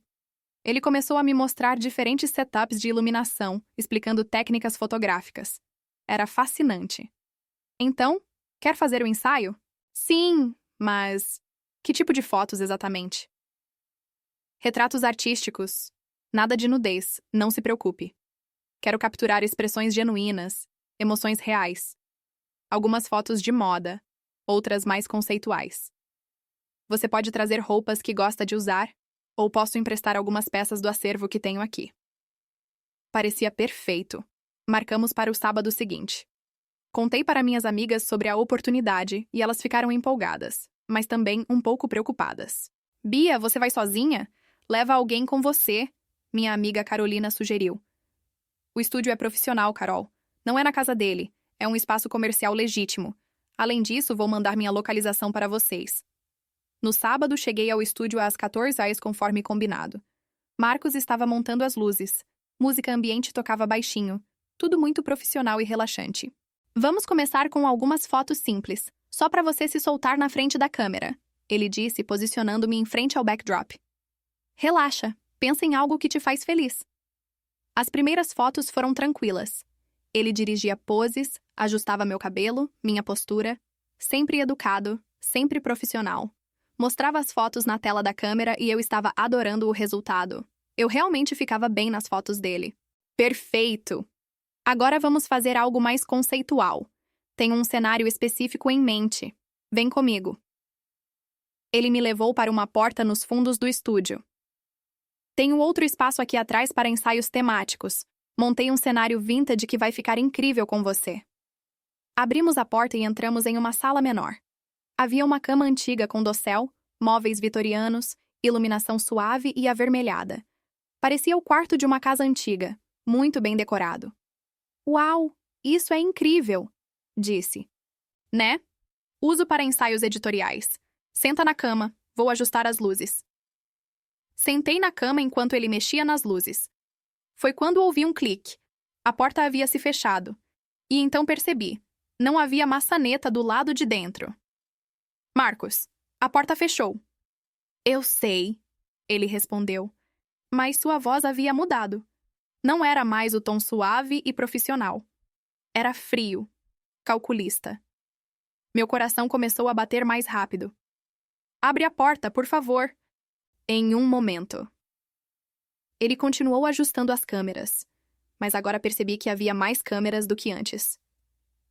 Ele começou a me mostrar diferentes setups de iluminação, explicando técnicas fotográficas. Era fascinante. Então, quer fazer o ensaio? Sim, mas... que tipo de fotos exatamente? Retratos artísticos. Nada de nudez, não se preocupe. Quero capturar expressões genuínas, emoções reais. Algumas fotos de moda, outras mais conceituais. Você pode trazer roupas que gosta de usar, ou posso emprestar algumas peças do acervo que tenho aqui. Parecia perfeito. Marcamos para o sábado seguinte. Contei para minhas amigas sobre a oportunidade e elas ficaram empolgadas, mas também um pouco preocupadas. Bia, você vai sozinha? Leva alguém com você, minha amiga Carolina sugeriu. O estúdio é profissional, Carol. Não é na casa dele. É um espaço comercial legítimo. Além disso, vou mandar minha localização para vocês. No sábado, cheguei ao estúdio às 14h conforme combinado. Marcos estava montando as luzes. Música ambiente tocava baixinho. Tudo muito profissional e relaxante. Vamos começar com algumas fotos simples, só para você se soltar na frente da câmera, ele disse, posicionando-me em frente ao backdrop. Relaxa, pensa em algo que te faz feliz. As primeiras fotos foram tranquilas. Ele dirigia poses, ajustava meu cabelo, minha postura, sempre educado, sempre profissional. Mostrava as fotos na tela da câmera e eu estava adorando o resultado. Eu realmente ficava bem nas fotos dele. Perfeito! Agora vamos fazer algo mais conceitual. Tenho um cenário específico em mente. Vem comigo. Ele me levou para uma porta nos fundos do estúdio. Tenho outro espaço aqui atrás para ensaios temáticos. Montei um cenário vintage que vai ficar incrível com você. Abrimos a porta e entramos em uma sala menor. Havia uma cama antiga com dossel, móveis vitorianos, iluminação suave e avermelhada. Parecia o quarto de uma casa antiga, muito bem decorado. Uau, isso é incrível, disse. Né? Uso para ensaios editoriais. Senta na cama, vou ajustar as luzes. Sentei na cama enquanto ele mexia nas luzes. Foi quando ouvi um clique. A porta havia se fechado. E então percebi. Não havia maçaneta do lado de dentro. Marcos, a porta fechou. Eu sei, ele respondeu. Mas sua voz havia mudado. Não era mais o tom suave e profissional. Era frio, calculista. Meu coração começou a bater mais rápido. Abre a porta, por favor. Em um momento. Ele continuou ajustando as câmeras, mas agora percebi que havia mais câmeras do que antes.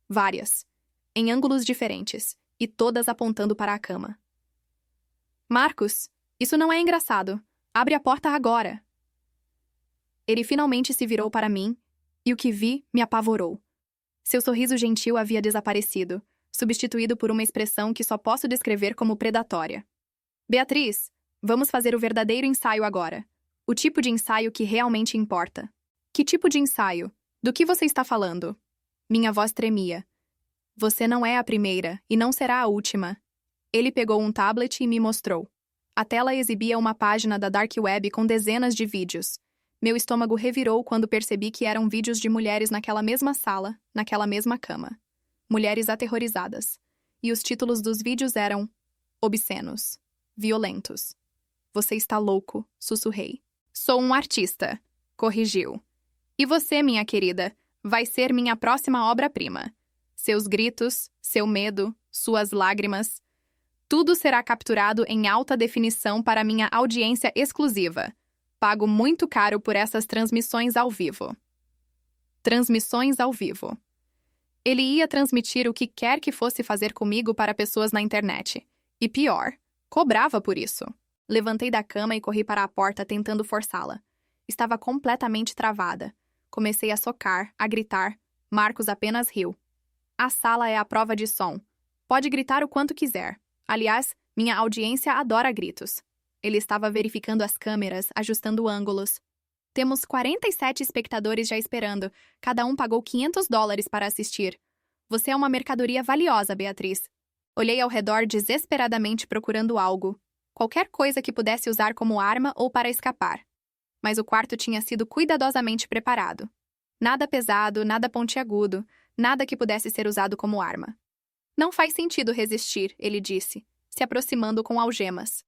Várias, em ângulos diferentes, e todas apontando para a cama. Marcos, isso não é engraçado. Abre a porta agora. Ele finalmente se virou para mim, e o que vi me apavorou. Seu sorriso gentil havia desaparecido, substituído por uma expressão que só posso descrever como predatória. Beatriz, vamos fazer o verdadeiro ensaio agora. O tipo de ensaio que realmente importa. Que tipo de ensaio? Do que você está falando? Minha voz tremia. Você não é a primeira, e não será a última. Ele pegou um tablet e me mostrou. A tela exibia uma página da Dark Web com dezenas de vídeos. Meu estômago revirou quando percebi que eram vídeos de mulheres naquela mesma sala, naquela mesma cama. Mulheres aterrorizadas. E os títulos dos vídeos eram obscenos, violentos. Você está louco, sussurrei. Sou um artista, corrigiu. E você, minha querida, vai ser minha próxima obra-prima. Seus gritos, seu medo, suas lágrimas. Tudo será capturado em alta definição para minha audiência exclusiva. Pago muito caro por essas transmissões ao vivo. Transmissões ao vivo. Ele ia transmitir o que quer que fosse fazer comigo para pessoas na internet. E pior, cobrava por isso. Levantei da cama e corri para a porta tentando forçá-la. Estava completamente travada. Comecei a socar, a gritar. Marcos apenas riu. A sala é a prova de som. Pode gritar o quanto quiser. Aliás, minha audiência adora gritos. Ele estava verificando as câmeras, ajustando ângulos. Temos 47 espectadores já esperando. Cada um pagou $500 para assistir. Você é uma mercadoria valiosa, Beatriz. Olhei ao redor desesperadamente procurando algo. Qualquer coisa que pudesse usar como arma ou para escapar. Mas o quarto tinha sido cuidadosamente preparado. Nada pesado, nada pontiagudo, nada que pudesse ser usado como arma. Não faz sentido resistir, ele disse, se aproximando com algemas.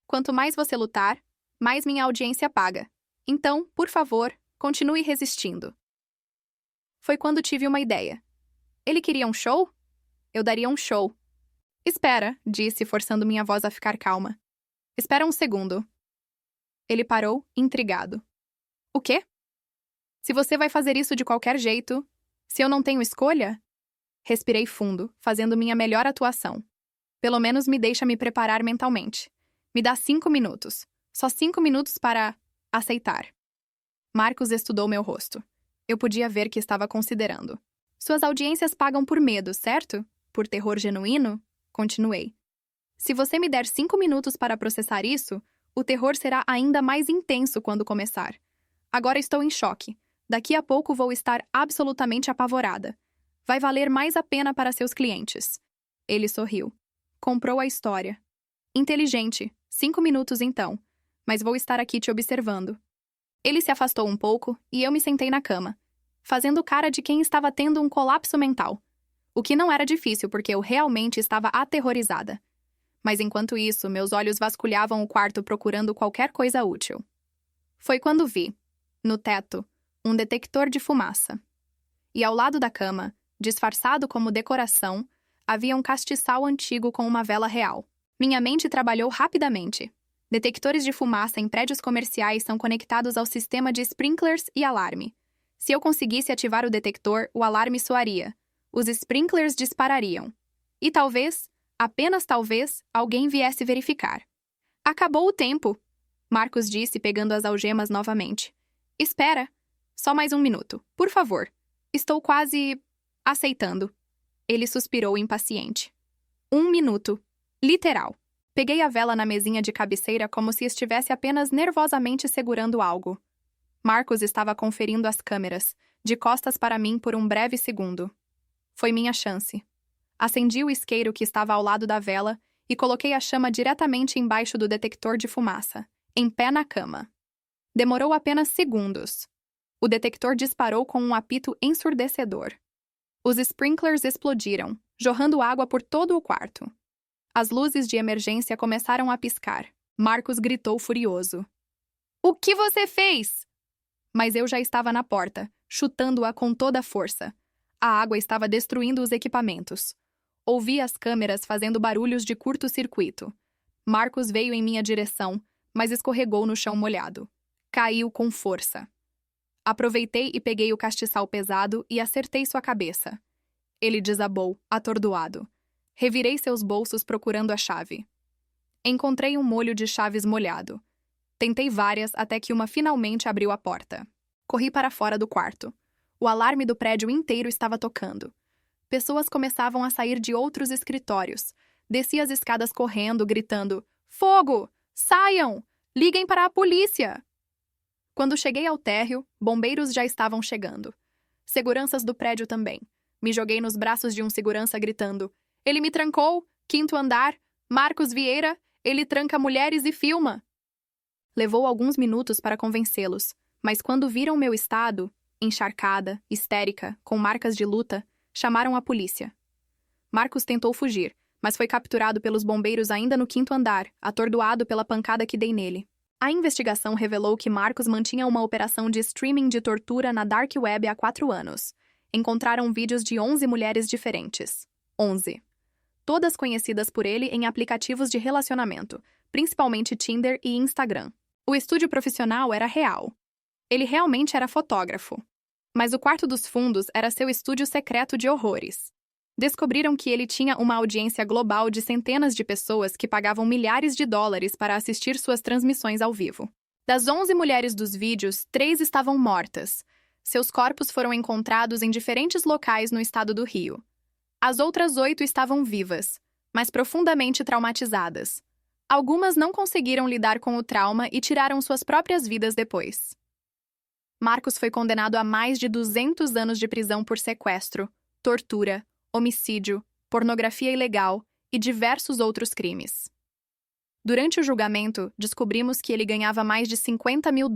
Quanto mais você lutar, mais minha audiência paga. Então, por favor, continue resistindo. Foi quando tive uma ideia. Ele queria um show? Eu daria um show. Espera, disse, forçando minha voz a ficar calma. Espera um segundo. Ele parou, intrigado. O quê? Se você vai fazer isso de qualquer jeito, se eu não tenho escolha? Respirei fundo, fazendo minha melhor atuação. Pelo menos me deixa me preparar mentalmente. Me dá 5 minutos. Só 5 minutos para aceitar. Marcos estudou meu rosto. Eu podia ver que estava considerando. Suas audiências pagam por medo, certo? Por terror genuíno? Continuei. Se você me der 5 minutos para processar isso, o terror será ainda mais intenso quando começar. Agora estou em choque. Daqui a pouco vou estar absolutamente apavorada. Vai valer mais a pena para seus clientes. Ele sorriu. Comprou a história. Inteligente. 5 minutos então. Mas vou estar aqui te observando. Ele se afastou um pouco e eu me sentei na cama, fazendo cara de quem estava tendo um colapso mental. O que não era difícil porque eu realmente estava aterrorizada. Mas enquanto isso, meus olhos vasculhavam o quarto procurando qualquer coisa útil. Foi quando vi, no teto, um detector de fumaça. E ao lado da cama, disfarçado como decoração, havia um castiçal antigo com uma vela real. Minha mente trabalhou rapidamente. Detectores de fumaça em prédios comerciais são conectados ao sistema de sprinklers e alarme. Se eu conseguisse ativar o detector, o alarme soaria. os sprinklers disparariam. E talvez, apenas talvez, alguém viesse verificar. Acabou o tempo, Marcos disse, pegando as algemas novamente. Espera. Só mais um minuto, por favor. Estou quase... aceitando. Ele suspirou impaciente. 1 minuto. Literal. Peguei a vela na mesinha de cabeceira como se estivesse apenas nervosamente segurando algo. Marcos estava conferindo as câmeras, de costas para mim por um breve segundo. Foi minha chance. Acendi o isqueiro que estava ao lado da vela e coloquei a chama diretamente embaixo do detector de fumaça, em pé na cama. Demorou apenas segundos. O detector disparou com um apito ensurdecedor. Os sprinklers explodiram, jorrando água por todo o quarto. As luzes de emergência começaram a piscar. Marcos gritou furioso. O que você fez? Mas eu já estava na porta, chutando-a com toda a força. A água estava destruindo os equipamentos. Ouvi as câmeras fazendo barulhos de curto-circuito. Marcos veio em minha direção, mas escorregou no chão molhado. Caiu com força. Aproveitei e peguei o castiçal pesado e acertei sua cabeça. Ele desabou, atordoado. Revirei seus bolsos procurando a chave. Encontrei um molho de chaves molhado. Tentei várias até que uma finalmente abriu a porta. Corri para fora do quarto. O alarme do prédio inteiro estava tocando. Pessoas começavam a sair de outros escritórios. Desci as escadas correndo, gritando: Fogo! Saiam! Liguem para a polícia! Quando cheguei ao térreo, bombeiros já estavam chegando. Seguranças do prédio também. Me joguei nos braços de um segurança gritando: Ele me trancou! 5º andar! Marcos Vieira! Ele tranca mulheres e filma! Levou alguns minutos para convencê-los, mas quando viram meu estado, encharcada, histérica, com marcas de luta, chamaram a polícia. Marcos tentou fugir, mas foi capturado pelos bombeiros ainda no 5º andar, atordoado pela pancada que dei nele. A investigação revelou que Marcos mantinha uma operação de streaming de tortura na Dark Web há 4 anos. Encontraram vídeos de 11 mulheres diferentes. 11. Todas conhecidas por ele em aplicativos de relacionamento, principalmente Tinder e Instagram. O estúdio profissional era real. Ele realmente era fotógrafo. Mas o quarto dos fundos era seu estúdio secreto de horrores. Descobriram que ele tinha uma audiência global de centenas de pessoas que pagavam milhares de dólares para assistir suas transmissões ao vivo. Das 11 mulheres dos vídeos, 3 estavam mortas. Seus corpos foram encontrados em diferentes locais no estado do Rio. As outras 8 estavam vivas, mas profundamente traumatizadas. Algumas não conseguiram lidar com o trauma e tiraram suas próprias vidas depois. Marcos foi condenado a mais de 200 anos de prisão por sequestro, tortura, homicídio, pornografia ilegal e diversos outros crimes. Durante o julgamento, descobrimos que ele ganhava mais de $50 mil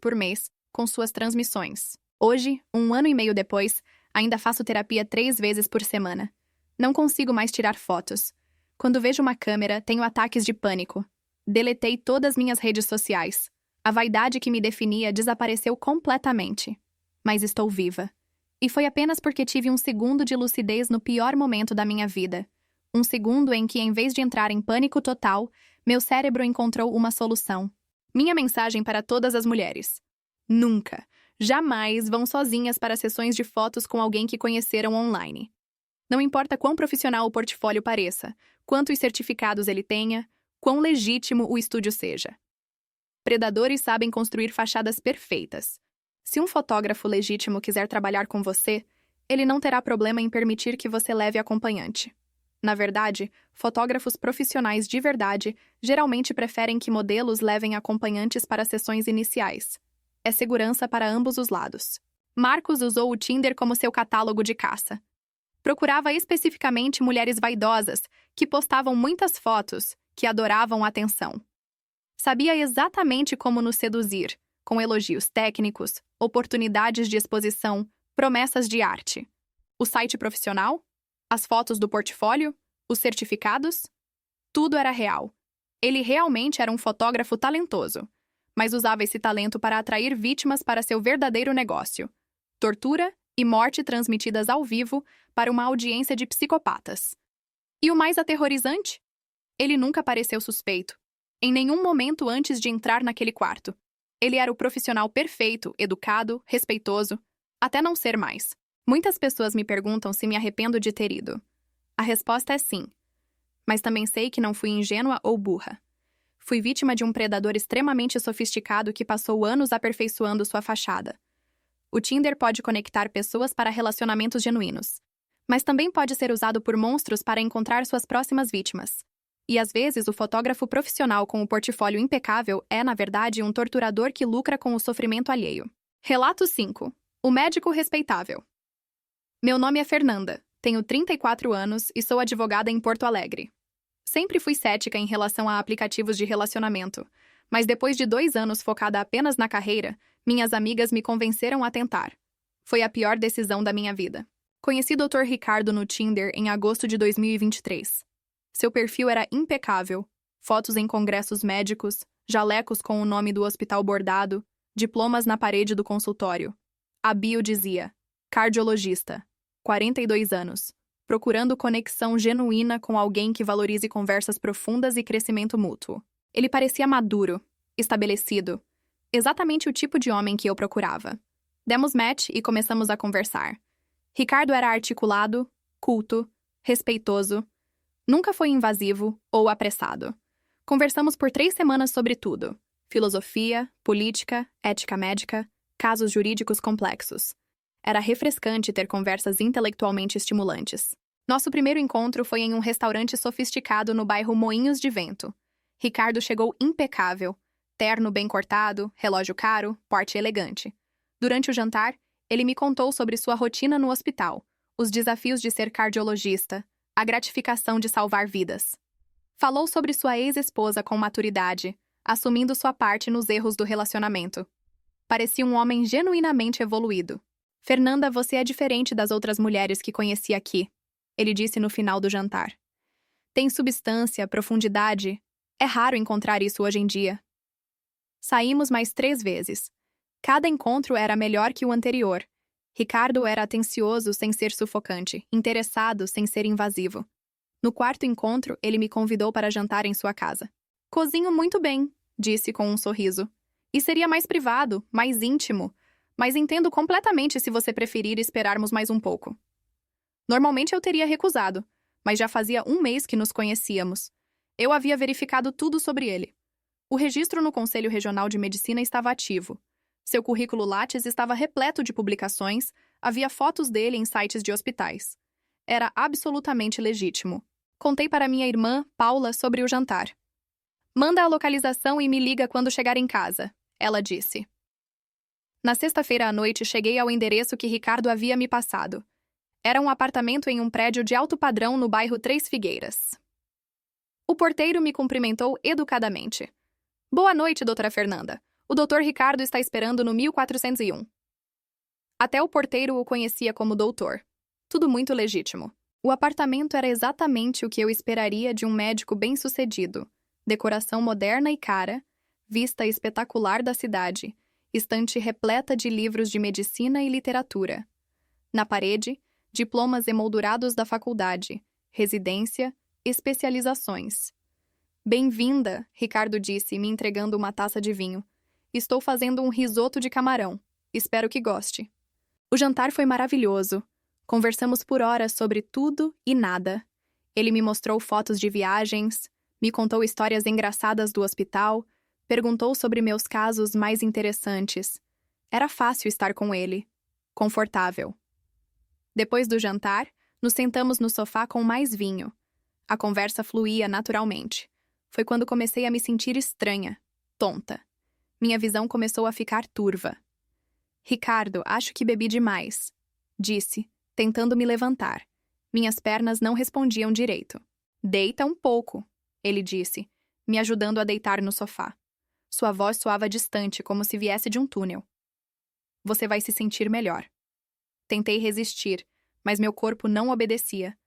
por mês com suas transmissões. Hoje, 1 ano e meio depois, ainda faço terapia 3 vezes por semana. Não consigo mais tirar fotos. Quando vejo uma câmera, tenho ataques de pânico. Deletei todas minhas redes sociais. A vaidade que me definia desapareceu completamente. Mas estou viva. E foi apenas porque tive um segundo de lucidez no pior momento da minha vida. Um segundo em que, em vez de entrar em pânico total, meu cérebro encontrou uma solução. Minha mensagem para todas as mulheres: nunca, jamais vão sozinhas para sessões de fotos com alguém que conheceram online. Não importa quão profissional o portfólio pareça, quantos certificados ele tenha, quão legítimo o estúdio seja. Predadores sabem construir fachadas perfeitas. Se um fotógrafo legítimo quiser trabalhar com você, ele não terá problema em permitir que você leve acompanhante. Na verdade, fotógrafos profissionais de verdade geralmente preferem que modelos levem acompanhantes para sessões iniciais. É segurança para ambos os lados. Marcos usou o Tinder como seu catálogo de caça. Procurava especificamente mulheres vaidosas que postavam muitas fotos, que adoravam atenção. Sabia exatamente como nos seduzir, com elogios técnicos, oportunidades de exposição, promessas de arte. O site profissional? As fotos do portfólio? Os certificados? Tudo era real. Ele realmente era um fotógrafo talentoso, mas usava esse talento para atrair vítimas para seu verdadeiro negócio: tortura e morte transmitidas ao vivo para uma audiência de psicopatas. E o mais aterrorizante? Ele nunca pareceu suspeito. Em nenhum momento antes de entrar naquele quarto. Ele era o profissional perfeito, educado, respeitoso, até não ser mais. Muitas pessoas me perguntam se me arrependo de ter ido. A resposta é sim. Mas também sei que não fui ingênua ou burra. Fui vítima de um predador extremamente sofisticado que passou anos aperfeiçoando sua fachada. O Tinder pode conectar pessoas para relacionamentos genuínos, mas também pode ser usado por monstros para encontrar suas próximas vítimas. E às vezes o fotógrafo profissional com o portfólio impecável é, na verdade, um torturador que lucra com o sofrimento alheio. Relato 5. O médico respeitável. Meu nome é Fernanda, tenho 34 anos e sou advogada em Porto Alegre. Sempre fui cética em relação a aplicativos de relacionamento, mas depois de 2 anos focada apenas na carreira, minhas amigas me convenceram a tentar. Foi a pior decisão da minha vida. Conheci Dr. Ricardo no Tinder em agosto de 2023. Seu perfil era impecável, fotos em congressos médicos, jalecos com o nome do hospital bordado, diplomas na parede do consultório. A bio dizia: cardiologista, 42 anos, procurando conexão genuína com alguém que valorize conversas profundas e crescimento mútuo. Ele parecia maduro, estabelecido, exatamente o tipo de homem que eu procurava. Demos match e começamos a conversar. Ricardo era articulado, culto, respeitoso, nunca foi invasivo ou apressado. Conversamos por 3 semanas sobre tudo: filosofia, política, ética médica, casos jurídicos complexos. Era refrescante ter conversas intelectualmente estimulantes. Nosso primeiro encontro foi em um restaurante sofisticado no bairro Moinhos de Vento. Ricardo chegou impecável, terno bem cortado, relógio caro, porte elegante. Durante o jantar, ele me contou sobre sua rotina no hospital, os desafios de ser cardiologista, a gratificação de salvar vidas. Falou sobre sua ex-esposa com maturidade, assumindo sua parte nos erros do relacionamento. Parecia um homem genuinamente evoluído. Fernanda, você é diferente das outras mulheres que conheci aqui, ele disse no final do jantar. Tem substância, profundidade. É raro encontrar isso hoje em dia. Saímos mais 3 vezes. Cada encontro era melhor que o anterior. Ricardo era atencioso sem ser sufocante, interessado sem ser invasivo. No 4º encontro, ele me convidou para jantar em sua casa. Cozinho muito bem, disse com um sorriso. E seria mais privado, mais íntimo, mas entendo completamente se você preferir esperarmos mais um pouco. Normalmente eu teria recusado, mas já fazia 1 mês que nos conhecíamos. Eu havia verificado tudo sobre ele. O registro no Conselho Regional de Medicina estava ativo. Seu currículo Lattes estava repleto de publicações, havia fotos dele em sites de hospitais. Era absolutamente legítimo. Contei para minha irmã, Paula, sobre o jantar. Manda a localização e me liga quando chegar em casa, ela disse. Na sexta-feira à noite cheguei ao endereço que Ricardo havia me passado. Era um apartamento em um prédio de alto padrão no bairro Três Figueiras. O porteiro me cumprimentou educadamente. Boa noite, doutora Fernanda. O doutor Ricardo está esperando no 1401. Até o porteiro o conhecia como doutor. Tudo muito legítimo. O apartamento era exatamente o que eu esperaria de um médico bem-sucedido. Decoração moderna e cara, vista espetacular da cidade, estante repleta de livros de medicina e literatura. Na parede, diplomas emoldurados da faculdade, residência, especializações. Bem-vinda, Ricardo disse, me entregando uma taça de vinho. Estou fazendo um risoto de camarão. Espero que goste. O jantar foi maravilhoso. Conversamos por horas sobre tudo e nada. Ele me mostrou fotos de viagens, me contou histórias engraçadas do hospital, perguntou sobre meus casos mais interessantes. Era fácil estar com ele. Confortável. Depois do jantar, nos sentamos no sofá com mais vinho. A conversa fluía naturalmente. Foi quando comecei a me sentir estranha, tonta. Minha visão começou a ficar turva. Ricardo, acho que bebi demais, disse, tentando me levantar. Minhas pernas não respondiam direito. Deita um pouco, ele disse, me ajudando a deitar no sofá. Sua voz soava distante, como se viesse de um túnel. Você vai se sentir melhor. Tentei resistir, mas meu corpo não obedecia.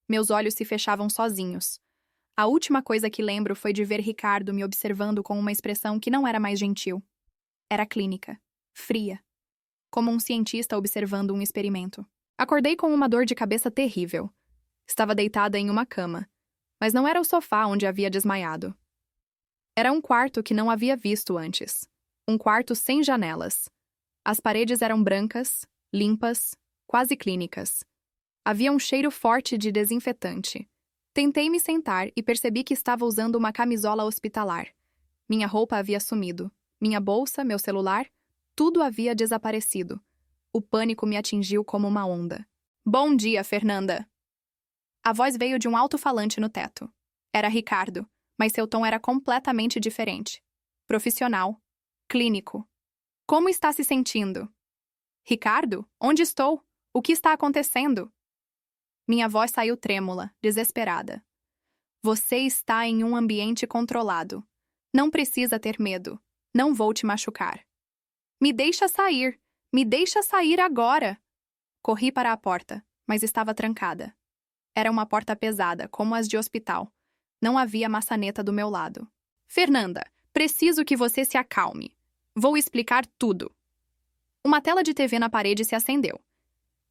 Meus olhos se fechavam sozinhos. A última coisa que lembro foi de ver Ricardo me observando com uma expressão que não era mais gentil. Era clínica, fria, como um cientista observando um experimento. Acordei com uma dor de cabeça terrível. Estava deitada em uma cama, mas não era o sofá onde havia desmaiado. Era um quarto que não havia visto antes. Um quarto sem janelas. As paredes eram brancas, limpas, quase clínicas. Havia um cheiro forte de desinfetante. Tentei me sentar e percebi que estava usando uma camisola hospitalar. Minha roupa havia sumido. Minha bolsa, meu celular, tudo havia desaparecido. O pânico me atingiu como uma onda. Bom dia, Fernanda! A voz veio de um alto-falante no teto. Era Ricardo, mas seu tom era completamente diferente. Profissional. Clínico. Como está se sentindo? Ricardo, onde estou? O que está acontecendo? Minha voz saiu trêmula, desesperada. Você está em um ambiente controlado. Não precisa ter medo. Não vou te machucar. Me deixa sair! Me deixa sair agora! Corri para a porta, mas estava trancada. Era uma porta pesada, como as de hospital. Não havia maçaneta do meu lado. Fernanda, preciso que você se acalme. Vou explicar tudo. Uma tela de TV na parede se acendeu.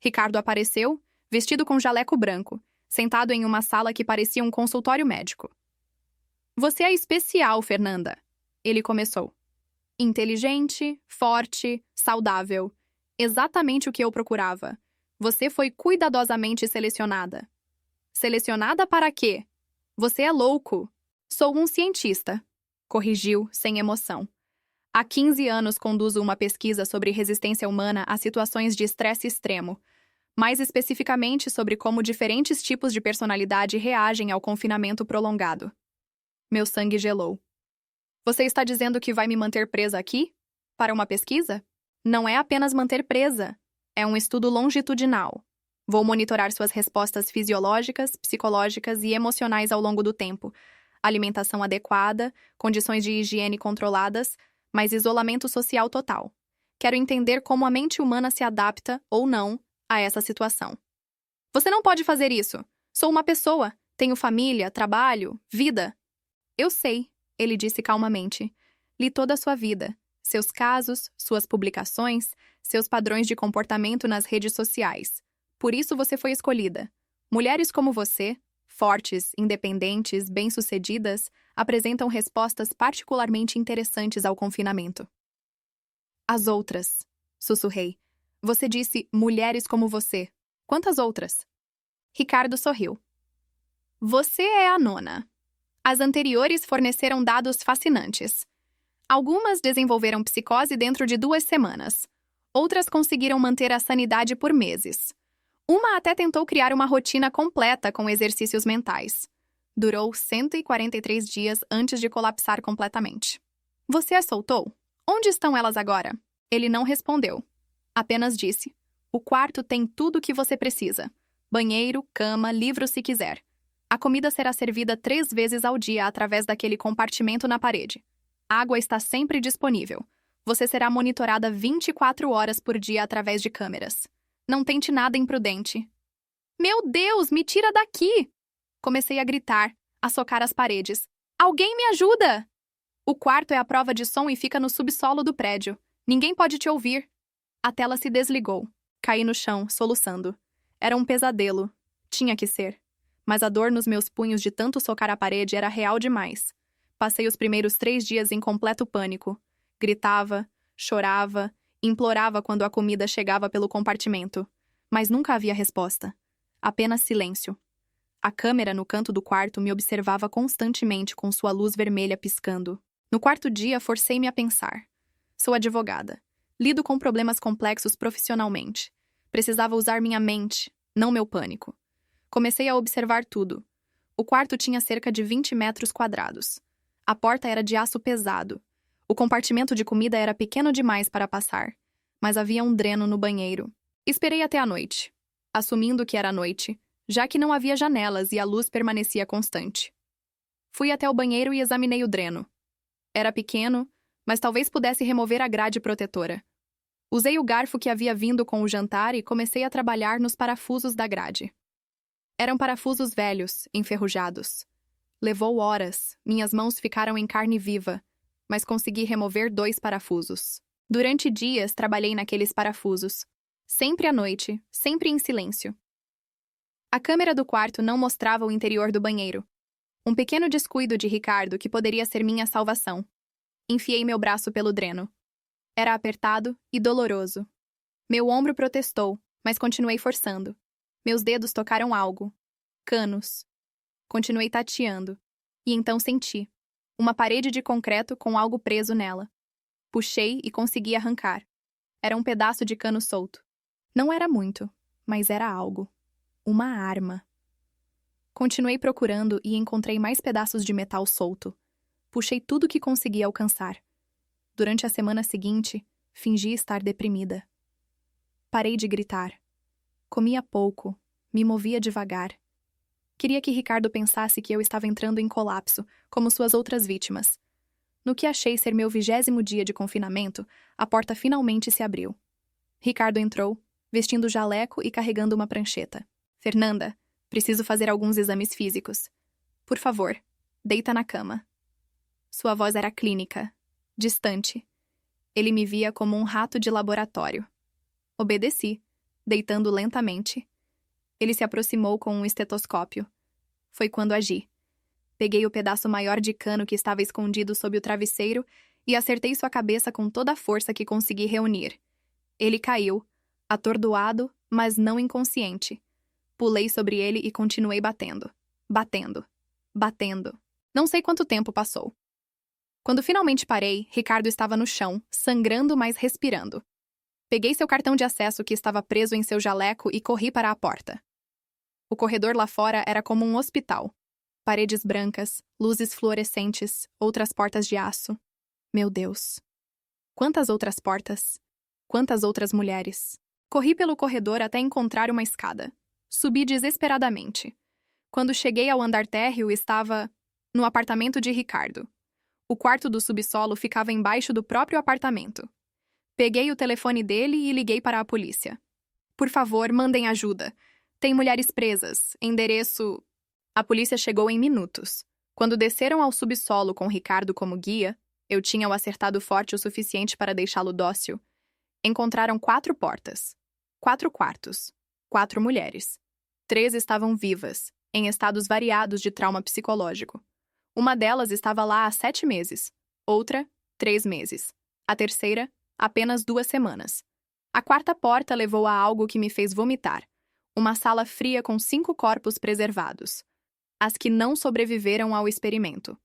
Ricardo apareceu, vestido com jaleco branco, sentado em uma sala que parecia um consultório médico. Você é especial, Fernanda. Ele começou. Inteligente, forte, saudável. Exatamente o que eu procurava. Você foi cuidadosamente selecionada. Selecionada para quê? Você é louco. Sou um cientista. Corrigiu, sem emoção. Há 15 anos conduzo uma pesquisa sobre resistência humana a situações de estresse extremo, mais especificamente sobre como diferentes tipos de personalidade reagem ao confinamento prolongado. Meu sangue gelou. Você está dizendo que vai me manter presa aqui? Para uma pesquisa? Não é apenas manter presa. É um estudo longitudinal. Vou monitorar suas respostas fisiológicas, psicológicas e emocionais ao longo do tempo. Alimentação adequada, condições de higiene controladas, mas isolamento social total. Quero entender como a mente humana se adapta, ou não, a essa situação. Você não pode fazer isso. Sou uma pessoa. Tenho família, trabalho, vida. Eu sei, ele disse calmamente. Li toda a sua vida. Seus casos, suas publicações, seus padrões de comportamento nas redes sociais. Por isso você foi escolhida. Mulheres como você, fortes, independentes, bem-sucedidas, apresentam respostas particularmente interessantes ao confinamento. As outras, sussurrei. Você disse mulheres como você. Quantas outras? Ricardo sorriu. Você é a nona. As anteriores forneceram dados fascinantes. Algumas desenvolveram psicose dentro de 2 semanas. Outras conseguiram manter a sanidade por meses. Uma até tentou criar uma rotina completa com exercícios mentais. Durou 143 dias antes de colapsar completamente. Você as soltou? Onde estão elas agora? Ele não respondeu. Apenas disse: o quarto tem tudo o que você precisa. Banheiro, cama, livro se quiser. A comida será servida 3 vezes ao dia através daquele compartimento na parede. A água está sempre disponível. Você será monitorada 24 horas por dia através de câmeras. Não tente nada imprudente. Meu Deus, me tira daqui! Comecei a gritar, a socar as paredes. Alguém me ajuda! O quarto é a prova de som e fica no subsolo do prédio. Ninguém pode te ouvir. A tela se desligou. Caí no chão, soluçando. Era um pesadelo. Tinha que ser. Mas a dor nos meus punhos de tanto socar a parede era real demais. Passei os primeiros 3 dias em completo pânico. Gritava, chorava, implorava quando a comida chegava pelo compartimento. Mas nunca havia resposta. Apenas silêncio. A câmera no canto do quarto me observava constantemente com sua luz vermelha piscando. No 4º dia, forcei-me a pensar. Sou advogada. Lido com problemas complexos profissionalmente. Precisava usar minha mente, não meu pânico. Comecei a observar tudo. O quarto tinha cerca de 20 metros quadrados. A porta era de aço pesado. O compartimento de comida era pequeno demais para passar, mas havia um dreno no banheiro. Esperei até a noite, assumindo que era noite, já que não havia janelas e a luz permanecia constante. Fui até o banheiro e examinei o dreno. Era pequeno, mas talvez pudesse remover a grade protetora. Usei o garfo que havia vindo com o jantar e comecei a trabalhar nos parafusos da grade. Eram parafusos velhos, enferrujados. Levou horas, minhas mãos ficaram em carne viva, mas consegui remover 2 parafusos. Durante dias trabalhei naqueles parafusos. Sempre à noite, sempre em silêncio. A câmera do quarto não mostrava o interior do banheiro. Um pequeno descuido de Ricardo que poderia ser minha salvação. Enfiei meu braço pelo dreno. Era apertado e doloroso. Meu ombro protestou, Mas continuei forçando. Meus dedos tocaram algo. Canos. Continuei tateando. E então senti. Uma parede de concreto com algo preso nela. Puxei e consegui arrancar. Era um pedaço de cano solto. Não era muito, mas era algo. Uma arma. Continuei procurando e encontrei mais pedaços de metal solto. Puxei tudo que consegui alcançar. Durante a semana seguinte, fingi estar deprimida. Parei de gritar. Comia pouco, me movia devagar. Queria que Ricardo pensasse que eu estava entrando em colapso, como suas outras vítimas. No que achei ser meu 20º dia de confinamento, a porta finalmente se abriu. Ricardo entrou, vestindo jaleco e carregando uma prancheta. Fernanda, preciso fazer alguns exames físicos. Por favor, deita na cama. Sua voz era clínica, distante. Ele me via como um rato de laboratório. Obedeci, deitando lentamente. Ele se aproximou com um estetoscópio. Foi quando agi. Peguei o pedaço maior de cano que estava escondido sob o travesseiro e acertei sua cabeça com toda a força que consegui reunir. Ele caiu, atordoado, mas não inconsciente. Pulei sobre ele e continuei batendo. Batendo. Batendo. Não sei quanto tempo passou. Quando finalmente parei, Ricardo estava no chão, sangrando, mas respirando. Peguei seu cartão de acesso que estava preso em seu jaleco e corri para a porta. O corredor lá fora era como um hospital. Paredes brancas, luzes fluorescentes, outras portas de aço. Meu Deus. Quantas outras portas? Quantas outras mulheres? Corri pelo corredor até encontrar uma escada. Subi desesperadamente. Quando cheguei ao andar térreo, estava no apartamento de Ricardo. O quarto do subsolo ficava embaixo do próprio apartamento. Peguei o telefone dele e liguei para a polícia. Por favor, mandem ajuda. Tem mulheres presas. Endereço... A polícia chegou em minutos. Quando desceram ao subsolo com Ricardo como guia, eu tinha o acertado forte o suficiente para deixá-lo dócil. Encontraram 4 portas. 4 quartos. 4 mulheres. 3 estavam vivas, em estados variados de trauma psicológico. Uma delas estava lá há 7 meses. Outra, 3 meses. A terceira, apenas 2 semanas. A 4ª porta levou a algo que me fez vomitar. Uma sala fria com 5 corpos preservados. As que não sobreviveram ao experimento.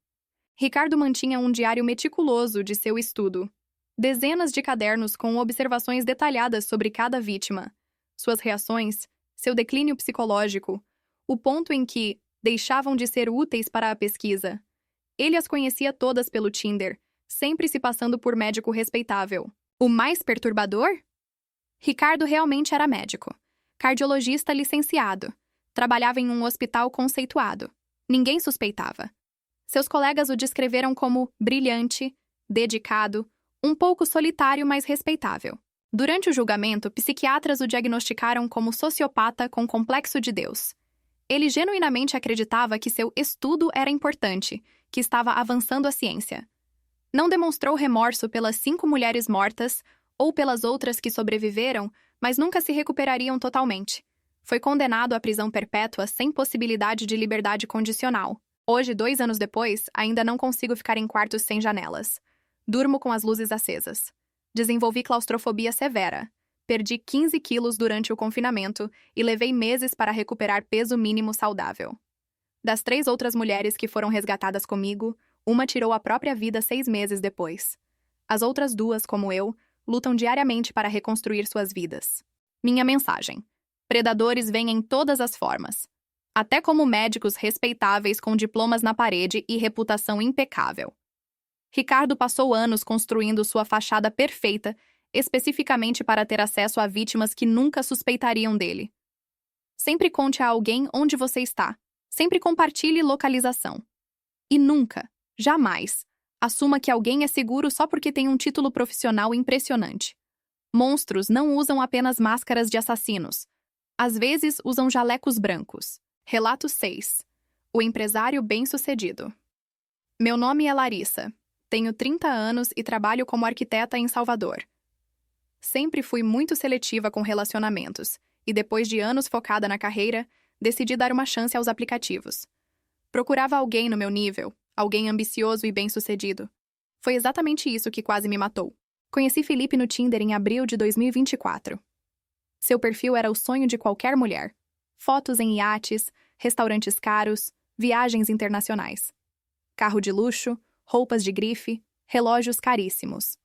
Ricardo mantinha um diário meticuloso de seu estudo. Dezenas de cadernos com observações detalhadas sobre cada vítima. Suas reações, seu declínio psicológico, o ponto em que deixavam de ser úteis para a pesquisa. Ele as conhecia todas pelo Tinder, sempre se passando por médico respeitável. O mais perturbador? Ricardo realmente era médico. Cardiologista licenciado. Trabalhava em um hospital conceituado. Ninguém suspeitava. Seus colegas o descreveram como brilhante, dedicado, um pouco solitário, mas respeitável. Durante o julgamento, psiquiatras o diagnosticaram como sociopata com complexo de Deus. Ele genuinamente acreditava que seu estudo era importante, que estava avançando a ciência. Não demonstrou remorso pelas 5 mulheres mortas ou pelas outras que sobreviveram, mas nunca se recuperariam totalmente. Foi condenado à prisão perpétua sem possibilidade de liberdade condicional. Hoje, 2 anos depois, ainda não consigo ficar em quartos sem janelas. Durmo com as luzes acesas. Desenvolvi claustrofobia severa. Perdi 15 quilos durante o confinamento e levei meses para recuperar peso mínimo saudável. Das 3 outras mulheres que foram resgatadas comigo, uma tirou a própria vida 6 meses depois. As outras 2, como eu, lutam diariamente para reconstruir suas vidas. Minha mensagem: predadores vêm em todas as formas. Até como médicos respeitáveis com diplomas na parede e reputação impecável. Ricardo passou anos construindo sua fachada perfeita, especificamente para ter acesso a vítimas que nunca suspeitariam dele. Sempre conte a alguém onde você está. Sempre compartilhe localização. E nunca, jamais, assuma que alguém é seguro só porque tem um título profissional impressionante. Monstros não usam apenas máscaras de assassinos. Às vezes usam jalecos brancos. Relato 6. O empresário bem-sucedido. Meu nome é Larissa. Tenho 30 anos e trabalho como arquiteta em Salvador. Sempre fui muito seletiva com relacionamentos, e depois de anos focada na carreira, decidi dar uma chance aos aplicativos. Procurava alguém no meu nível, alguém ambicioso e bem-sucedido. Foi exatamente isso que quase me matou. Conheci Felipe no Tinder em abril de 2024. Seu perfil era o sonho de qualquer mulher. Fotos em iates, restaurantes caros, viagens internacionais. Carro de luxo, roupas de grife, relógios caríssimos.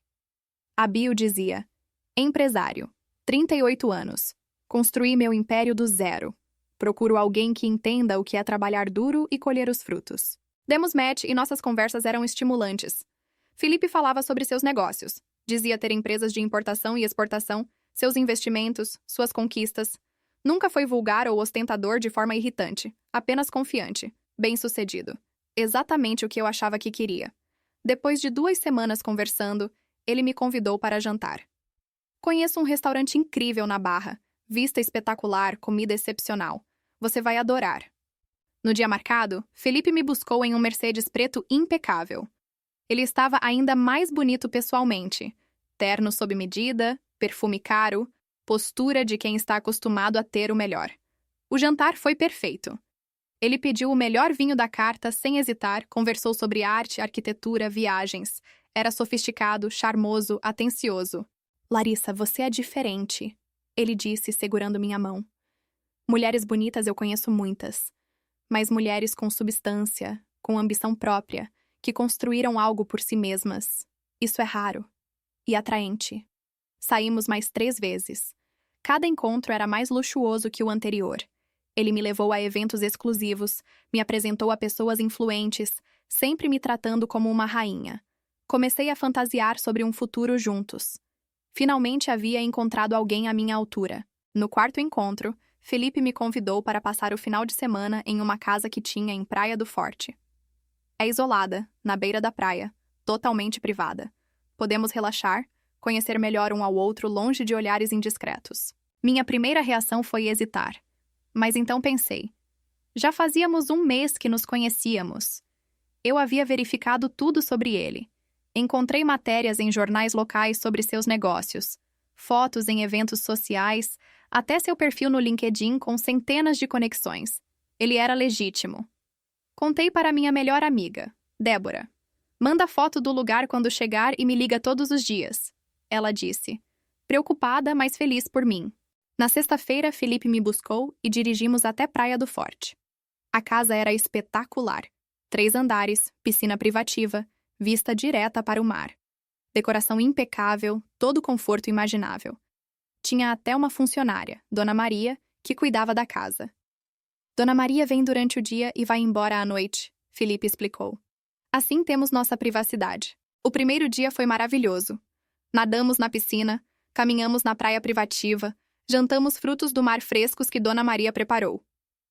A bio dizia: empresário, 38 anos. Construí meu império do zero. Procuro alguém que entenda o que é trabalhar duro e colher os frutos. Demos match e nossas conversas eram estimulantes. Felipe falava sobre seus negócios. Dizia ter empresas de importação e exportação, seus investimentos, suas conquistas. Nunca foi vulgar ou ostentador de forma irritante, apenas confiante, bem-sucedido. Exatamente o que eu achava que queria. Depois de 2 semanas conversando, ele me convidou para jantar. Conheço um restaurante incrível na Barra. Vista espetacular, comida excepcional. Você vai adorar. No dia marcado, Felipe me buscou em um Mercedes preto impecável. Ele estava ainda mais bonito pessoalmente. Terno sob medida, perfume caro, postura de quem está acostumado a ter o melhor. O jantar foi perfeito. Ele pediu o melhor vinho da carta sem hesitar, conversou sobre arte, arquitetura, viagens. Era sofisticado, charmoso, atencioso. Larissa, você é diferente, ele disse, segurando minha mão. Mulheres bonitas eu conheço muitas, mas mulheres com substância, com ambição própria, que construíram algo por si mesmas. Isso é raro e atraente. Saímos mais 3 vezes. Cada encontro era mais luxuoso que o anterior. Ele me levou a eventos exclusivos, me apresentou a pessoas influentes, sempre me tratando como uma rainha. Comecei a fantasiar sobre um futuro juntos. Finalmente havia encontrado alguém à minha altura. No 4º encontro, Felipe me convidou para passar o final de semana em uma casa que tinha em Praia do Forte. É isolada, na beira da praia, totalmente privada. Podemos relaxar, conhecer melhor um ao outro longe de olhares indiscretos. Minha primeira reação foi hesitar. Mas então pensei. Já fazíamos 1 mês que nos conhecíamos. Eu havia verificado tudo sobre ele. Encontrei matérias em jornais locais sobre seus negócios, fotos em eventos sociais, até seu perfil no LinkedIn com centenas de conexões. Ele era legítimo. Contei para minha melhor amiga, Débora. Manda foto do lugar quando chegar e me liga todos os dias. Ela disse, preocupada, mas feliz por mim. Na sexta-feira, Felipe me buscou e dirigimos até Praia do Forte. A casa era espetacular. 3 andares, piscina privativa, vista direta para o mar. Decoração impecável, todo o conforto imaginável. Tinha até uma funcionária, Dona Maria, que cuidava da casa. Dona Maria vem durante o dia e vai embora à noite, Felipe explicou. Assim temos nossa privacidade. O primeiro dia foi maravilhoso. Nadamos na piscina, caminhamos na praia privativa, jantamos frutos do mar frescos que Dona Maria preparou.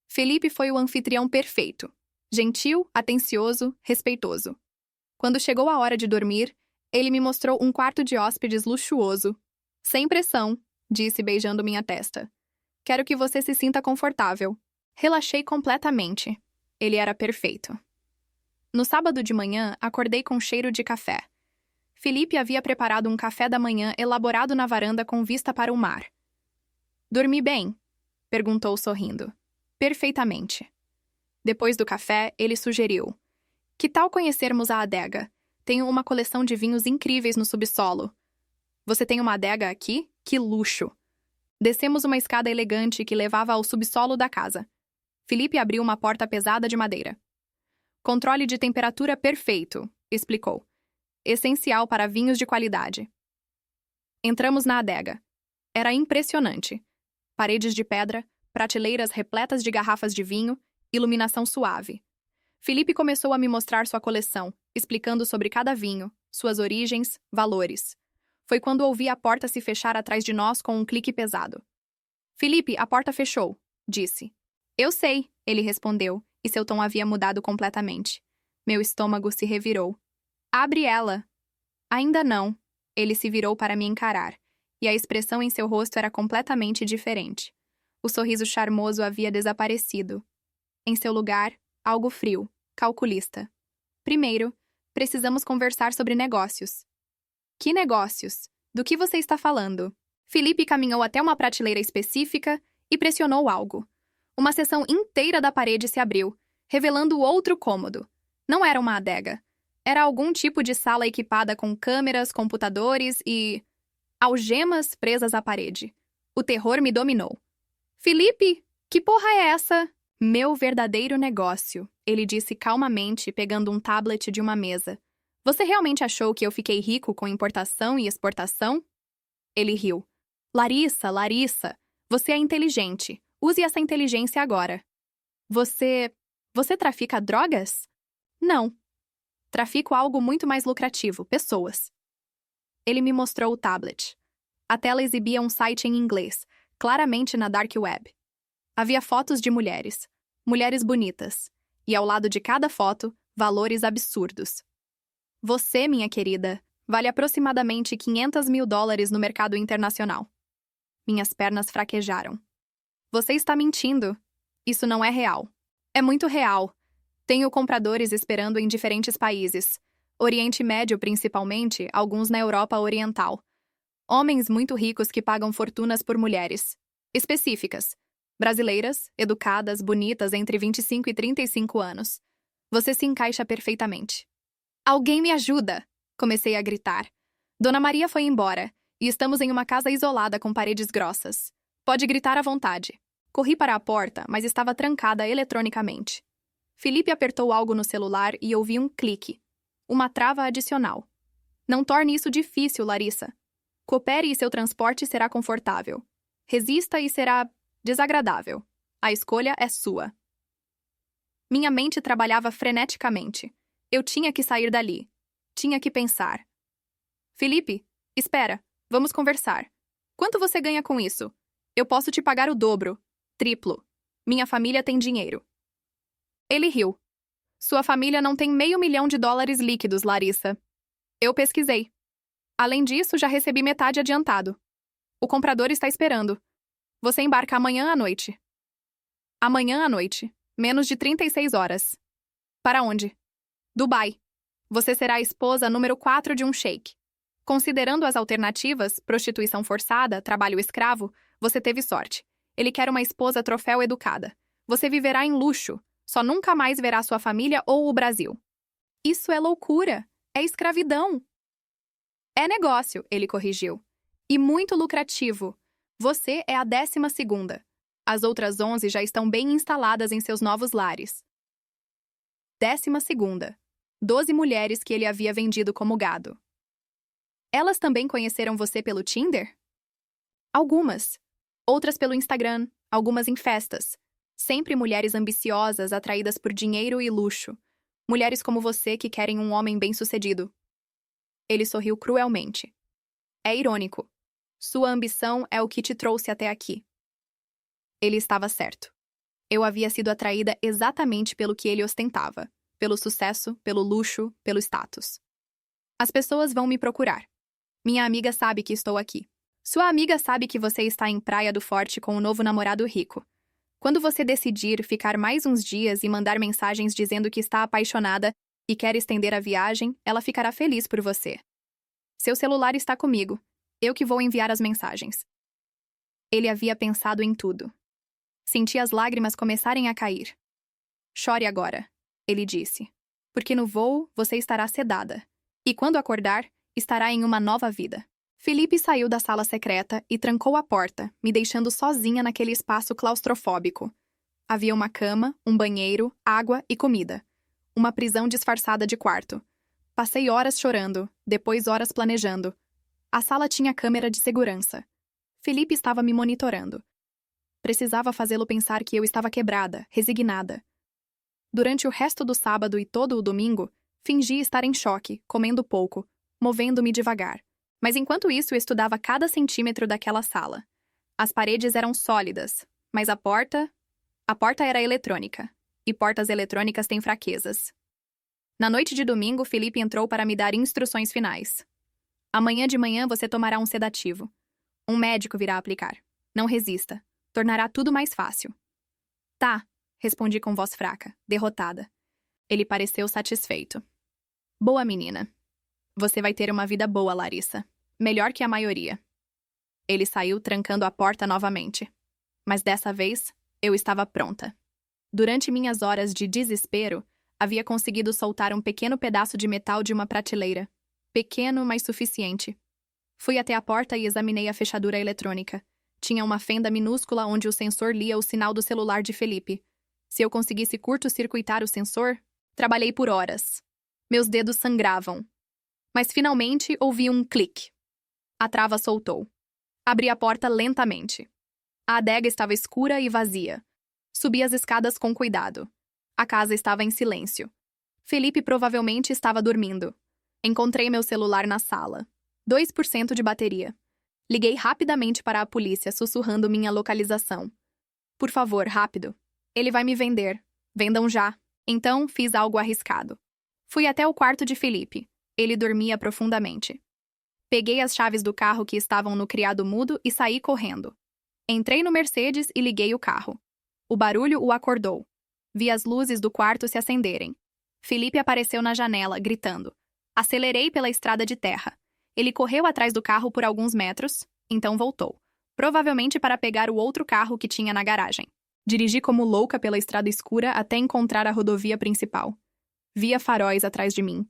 Felipe foi o anfitrião perfeito. Gentil, atencioso, respeitoso. Quando chegou a hora de dormir, ele me mostrou um quarto de hóspedes luxuoso. Sem pressão, disse beijando minha testa. Quero que você se sinta confortável. Relaxei completamente. Ele era perfeito. No sábado de manhã, acordei com cheiro de café. Felipe havia preparado um café da manhã elaborado na varanda com vista para o mar. Dormi bem? Perguntou sorrindo. Perfeitamente. Depois do café, ele sugeriu. Que tal conhecermos a adega? Tenho uma coleção de vinhos incríveis no subsolo. Você tem uma adega aqui? Que luxo! Descemos uma escada elegante que levava ao subsolo da casa. Felipe abriu uma porta pesada de madeira. Controle de temperatura perfeito, explicou. Essencial para vinhos de qualidade. Entramos na adega. Era impressionante. Paredes de pedra, prateleiras repletas de garrafas de vinho, iluminação suave. Felipe começou a me mostrar sua coleção, explicando sobre cada vinho, suas origens, valores. Foi quando ouvi a porta se fechar atrás de nós com um clique pesado. Felipe, a porta fechou, disse. Eu sei, ele respondeu, e seu tom havia mudado completamente. Meu estômago se revirou. Abre ela. Ainda não. Ele se virou para me encarar, e a expressão em seu rosto era completamente diferente. O sorriso charmoso havia desaparecido. Em seu lugar, algo frio, calculista. Primeiro, precisamos conversar sobre negócios. Que negócios? Do que você está falando? Felipe caminhou até uma prateleira específica e pressionou algo. Uma seção inteira da parede se abriu, revelando outro cômodo. Não era uma adega. Era algum tipo de sala equipada com câmeras, computadores e algemas presas à parede. O terror me dominou. Felipe, que porra é essa? Meu verdadeiro negócio, ele disse calmamente, pegando um tablet de uma mesa. Você realmente achou que eu fiquei rico com importação e exportação? Ele riu. Larissa, você é inteligente. Use essa inteligência agora. Você trafica drogas? Não. Trafico algo muito mais lucrativo, pessoas. Ele me mostrou o tablet. A tela exibia um site em inglês, claramente na Dark Web. Havia fotos de mulheres. Mulheres bonitas. E ao lado de cada foto, valores absurdos. Você, minha querida, vale aproximadamente $500.000 no mercado internacional. Minhas pernas fraquejaram. Você está mentindo. Isso não é real. É muito real. Tenho compradores esperando em diferentes países. Oriente Médio, principalmente, alguns na Europa Oriental. Homens muito ricos que pagam fortunas por mulheres. Específicas. Brasileiras, educadas, bonitas, entre 25 e 35 anos. Você se encaixa perfeitamente. Alguém me ajuda! Comecei a gritar. Dona Maria foi embora, e estamos em uma casa isolada com paredes grossas. Pode gritar à vontade. Corri para a porta, mas estava trancada eletronicamente. Felipe apertou algo no celular e ouvi um clique. Uma trava adicional. Não torne isso difícil, Larissa. Coopere e seu transporte será confortável. Resista e será desagradável. A escolha é sua. Minha mente trabalhava freneticamente. Eu tinha que sair dali. Tinha que pensar. Felipe, espera. Vamos conversar. Quanto você ganha com isso? Eu posso te pagar o dobro. Triplo. Minha família tem dinheiro. Ele riu. Sua família não tem $500.000 líquidos, Larissa. Eu pesquisei. Além disso, já recebi metade adiantado. O comprador está esperando. Você embarca amanhã à noite. Amanhã à noite. Menos de 36 horas. Para onde? Dubai. Você será a esposa número 4 de um sheik. Considerando as alternativas, prostituição forçada, trabalho escravo, você teve sorte. Ele quer uma esposa troféu educada. Você viverá em luxo. Só nunca mais verá sua família ou o Brasil. Isso é loucura. É escravidão. É negócio, ele corrigiu. E muito lucrativo. Você é a 12ª. As outras 11 já estão bem instaladas em seus novos lares. 12ª. 12 mulheres que ele havia vendido como gado. Elas também conheceram você pelo Tinder? Algumas. Outras pelo Instagram, algumas em festas. Sempre mulheres ambiciosas, atraídas por dinheiro e luxo. Mulheres como você que querem um homem bem-sucedido. Ele sorriu cruelmente. É irônico. Sua ambição é o que te trouxe até aqui. Ele estava certo. Eu havia sido atraída exatamente pelo que ele ostentava. Pelo sucesso, pelo luxo, pelo status. As pessoas vão me procurar. Minha amiga sabe que estou aqui. Sua amiga sabe que você está em Praia do Forte com o novo namorado rico. Quando você decidir ficar mais uns dias e mandar mensagens dizendo que está apaixonada e quer estender a viagem, ela ficará feliz por você. Seu celular está comigo. Eu que vou enviar as mensagens. Ele havia pensado em tudo. Senti as lágrimas começarem a cair. Chore agora, ele disse. Porque no voo você estará sedada. E quando acordar, estará em uma nova vida. Felipe saiu da sala secreta e trancou a porta, me deixando sozinha naquele espaço claustrofóbico. Havia uma cama, um banheiro, água e comida. Uma prisão disfarçada de quarto. Passei horas chorando, depois horas planejando. A sala tinha câmera de segurança. Felipe estava me monitorando. Precisava fazê-lo pensar que eu estava quebrada, resignada. Durante o resto do sábado e todo o domingo, fingi estar em choque, comendo pouco, movendo-me devagar. Mas enquanto isso, eu estudava cada centímetro daquela sala. As paredes eram sólidas, mas a porta era eletrônica. E portas eletrônicas têm fraquezas. Na noite de domingo, Felipe entrou para me dar instruções finais. Amanhã de manhã você tomará um sedativo. Um médico virá aplicar. Não resista. Tornará tudo mais fácil. Tá, respondi com voz fraca, derrotada. Ele pareceu satisfeito. Boa menina. Você vai ter uma vida boa, Larissa. Melhor que a maioria. Ele saiu trancando a porta novamente. Mas dessa vez, eu estava pronta. Durante minhas horas de desespero, havia conseguido soltar um pequeno pedaço de metal de uma prateleira. Pequeno, mas suficiente. Fui até a porta e examinei a fechadura eletrônica. Tinha uma fenda minúscula onde o sensor lia o sinal do celular de Felipe. Se eu conseguisse curto-circuitar o sensor, trabalhei por horas. Meus dedos sangravam. Mas finalmente ouvi um clique. A trava soltou. Abri a porta lentamente. A adega estava escura e vazia. Subi as escadas com cuidado. A casa estava em silêncio. Felipe provavelmente estava dormindo. Encontrei meu celular na sala. 2% de bateria. Liguei rapidamente para a polícia, sussurrando minha localização. Por favor, rápido. Ele vai me vender. Vendam já. Então, fiz algo arriscado. Fui até o quarto de Felipe. Ele dormia profundamente. Peguei as chaves do carro que estavam no criado mudo e saí correndo. Entrei no Mercedes e liguei o carro. O barulho o acordou. Vi as luzes do quarto se acenderem. Felipe apareceu na janela, gritando. Acelerei pela estrada de terra. Ele correu atrás do carro por alguns metros, então voltou. Provavelmente para pegar o outro carro que tinha na garagem. Dirigi como louca pela estrada escura até encontrar a rodovia principal. Via faróis atrás de mim.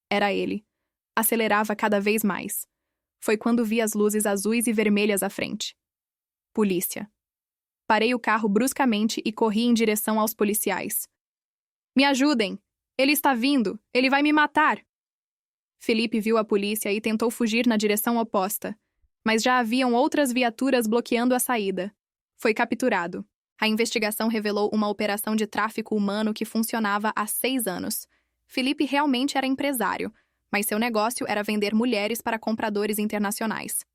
Era ele. Acelerava cada vez mais. Foi quando vi as luzes azuis e vermelhas à frente. Polícia. Parei o carro bruscamente e corri em direção aos policiais. Me ajudem! Ele está vindo! Ele vai me matar! Felipe viu a polícia e tentou fugir na direção oposta, mas já haviam outras viaturas bloqueando a saída. Foi capturado. A investigação revelou uma operação de tráfico humano que funcionava há 6 anos. Felipe realmente era empresário, mas seu negócio era vender mulheres para compradores internacionais.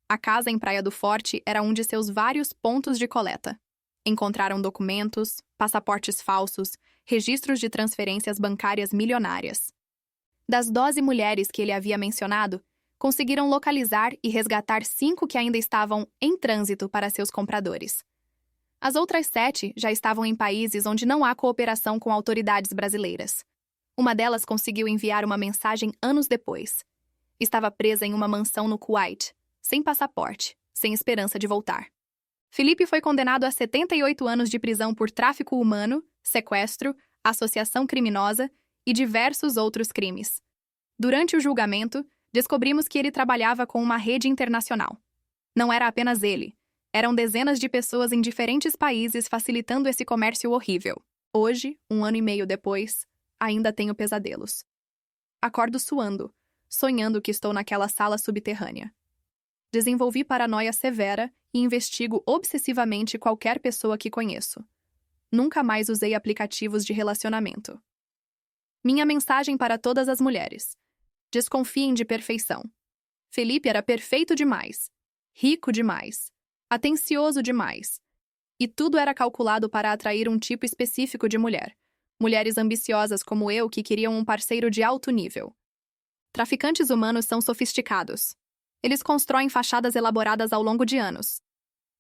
A casa em Praia do Forte era um de seus vários pontos de coleta. Encontraram documentos, passaportes falsos, registros de transferências bancárias milionárias. Das 12 mulheres que ele havia mencionado, conseguiram localizar e resgatar 5 que ainda estavam em trânsito para seus compradores. As outras 7 já estavam em países onde não há cooperação com autoridades brasileiras. Uma delas conseguiu enviar uma mensagem anos depois. Estava presa em uma mansão no Kuwait, sem passaporte, sem esperança de voltar. Felipe foi condenado a 78 anos de prisão por tráfico humano, sequestro, associação criminosa e diversos outros crimes. Durante o julgamento, descobrimos que ele trabalhava com uma rede internacional. Não era apenas ele. Eram dezenas de pessoas em diferentes países facilitando esse comércio horrível. Hoje, 1 ano e meio depois, ainda tenho pesadelos. Acordo suando, sonhando que estou naquela sala subterrânea. Desenvolvi paranoia severa e investigo obsessivamente qualquer pessoa que conheço. Nunca mais usei aplicativos de relacionamento. Minha mensagem para todas as mulheres: desconfiem de perfeição. Felipe era perfeito demais, rico demais, atencioso demais. E tudo era calculado para atrair um tipo específico de mulher. Mulheres ambiciosas como eu que queriam um parceiro de alto nível. Traficantes humanos são sofisticados. Eles constroem fachadas elaboradas ao longo de anos.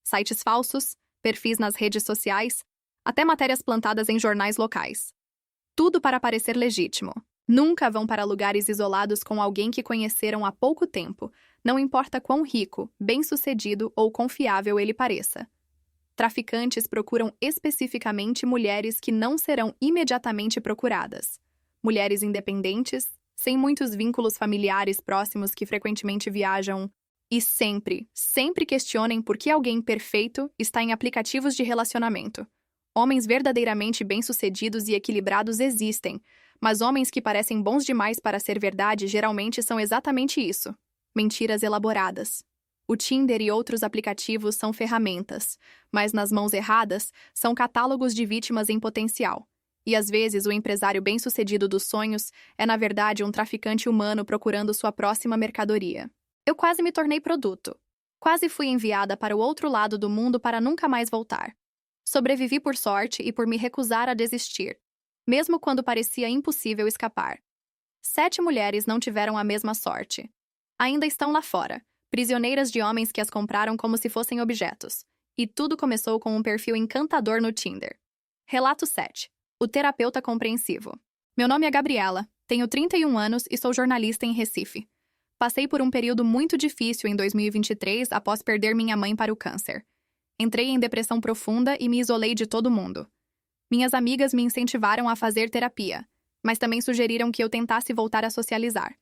Sites falsos, perfis nas redes sociais, até matérias plantadas em jornais locais. Tudo para parecer legítimo. Nunca vão para lugares isolados com alguém que conheceram há pouco tempo, não importa quão rico, bem-sucedido ou confiável ele pareça. Traficantes procuram especificamente mulheres que não serão imediatamente procuradas. Mulheres independentes, sem muitos vínculos familiares próximos que frequentemente viajam. E sempre questionem por que alguém perfeito está em aplicativos de relacionamento. Homens verdadeiramente bem-sucedidos e equilibrados existem, mas homens que parecem bons demais para ser verdade geralmente são exatamente isso: mentiras elaboradas. O Tinder e outros aplicativos são ferramentas, mas nas mãos erradas, são catálogos de vítimas em potencial. E às vezes o empresário bem-sucedido dos sonhos é, na verdade, um traficante humano procurando sua próxima mercadoria. Eu quase me tornei produto. Quase fui enviada para o outro lado do mundo para nunca mais voltar. Sobrevivi por sorte e por me recusar a desistir, mesmo quando parecia impossível escapar. 7 mulheres não tiveram a mesma sorte. Ainda estão lá fora, prisioneiras de homens que as compraram como se fossem objetos. E tudo começou com um perfil encantador no Tinder. Relato 7. O terapeuta compreensivo. Meu nome é Gabriela, tenho 31 anos e sou jornalista em Recife. Passei por um período muito difícil em 2023 após perder minha mãe para o câncer. Entrei em depressão profunda e me isolei de todo mundo. Minhas amigas me incentivaram a fazer terapia, mas também sugeriram que eu tentasse voltar a socializar.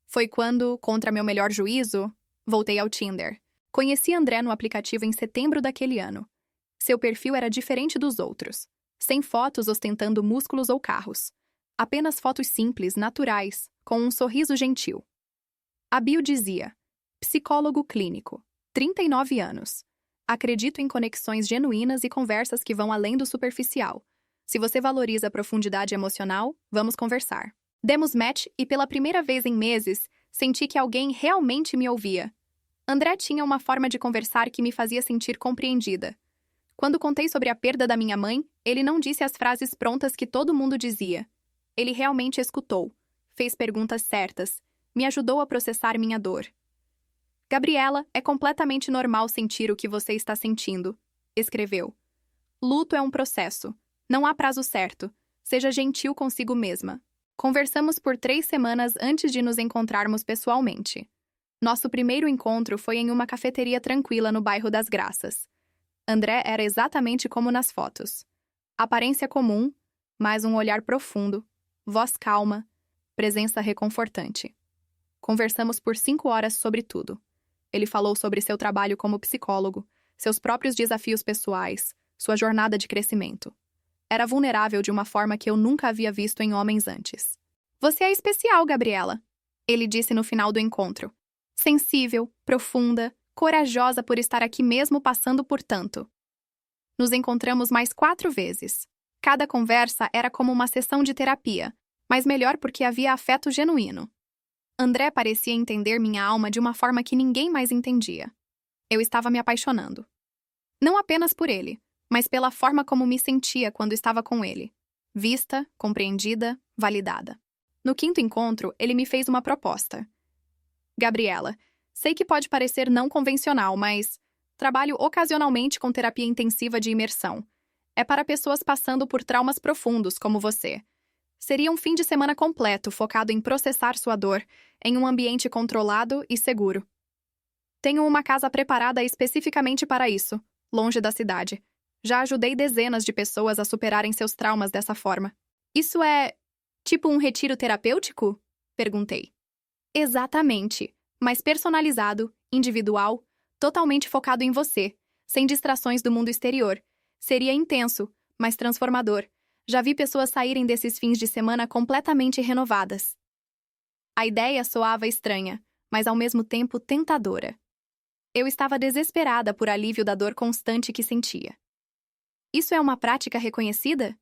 Foi quando, contra meu melhor juízo, voltei ao Tinder. Conheci André no aplicativo em setembro daquele ano. Seu perfil era diferente dos outros. Sem fotos ostentando músculos ou carros. Apenas fotos simples, naturais, com um sorriso gentil. A bio dizia: psicólogo clínico, 39 anos. Acredito em conexões genuínas e conversas que vão além do superficial. Se você valoriza a profundidade emocional, vamos conversar. Demos match e pela primeira vez em meses, senti que alguém realmente me ouvia. André tinha uma forma de conversar que me fazia sentir compreendida. Quando contei sobre a perda da minha mãe, ele não disse as frases prontas que todo mundo dizia. Ele realmente escutou, fez perguntas certas, me ajudou a processar minha dor. Gabriela, é completamente normal sentir o que você está sentindo, escreveu. Luto é um processo. Não há prazo certo. Seja gentil consigo mesma. Conversamos por 3 semanas antes de nos encontrarmos pessoalmente. Nosso primeiro encontro foi em uma cafeteria tranquila no bairro das Graças. André era exatamente como nas fotos. Aparência comum, mas um olhar profundo, voz calma, presença reconfortante. Conversamos por 5 horas sobre tudo. Ele falou sobre seu trabalho como psicólogo, seus próprios desafios pessoais, sua jornada de crescimento. Era vulnerável de uma forma que eu nunca havia visto em homens antes. Você é especial, Gabriela, ele disse no final do encontro. Sensível, profunda, corajosa por estar aqui mesmo passando por tanto. Nos encontramos mais 4 vezes. Cada conversa era como uma sessão de terapia, mas melhor porque havia afeto genuíno. André parecia entender minha alma de uma forma que ninguém mais entendia. Eu estava me apaixonando. Não apenas por ele, mas pela forma como me sentia quando estava com ele. Vista, compreendida, validada. No 5º encontro, ele me fez uma proposta. Gabriela, sei que pode parecer não convencional, mas trabalho ocasionalmente com terapia intensiva de imersão. É para pessoas passando por traumas profundos como você. Seria um fim de semana completo focado em processar sua dor em um ambiente controlado e seguro. Tenho uma casa preparada especificamente para isso, longe da cidade. Já ajudei dezenas de pessoas a superarem seus traumas dessa forma. Isso é tipo um retiro terapêutico? Perguntei. Exatamente, mas personalizado, individual, totalmente focado em você, sem distrações do mundo exterior. Seria intenso, mas transformador. Já vi pessoas saírem desses fins de semana completamente renovadas. A ideia soava estranha, mas ao mesmo tempo tentadora. Eu estava desesperada por alívio da dor constante que sentia. Isso é uma prática reconhecida?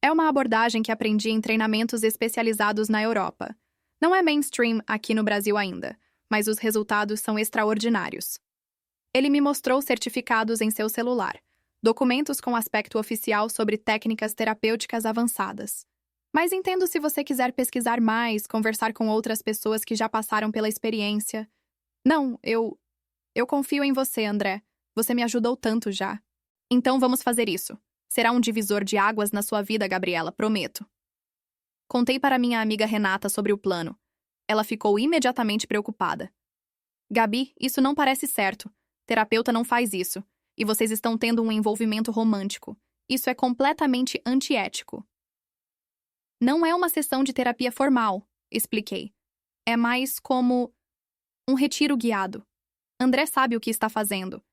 É uma abordagem que aprendi em treinamentos especializados na Europa. Não é mainstream aqui no Brasil ainda, mas os resultados são extraordinários. Ele me mostrou certificados em seu celular, documentos com aspecto oficial sobre técnicas terapêuticas avançadas. Mas entendo se você quiser pesquisar mais, conversar com outras pessoas que já passaram pela experiência. Não, eu confio em você, André. Você me ajudou tanto já. Então vamos fazer isso. Será um divisor de águas na sua vida, Gabriela, prometo. Contei para minha amiga Renata sobre o plano. Ela ficou imediatamente preocupada. Gabi, isso não parece certo. Terapeuta não faz isso. E vocês estão tendo um envolvimento romântico. Isso é completamente antiético. Não é uma sessão de terapia formal, expliquei. É mais como um retiro guiado. André sabe o que está fazendo.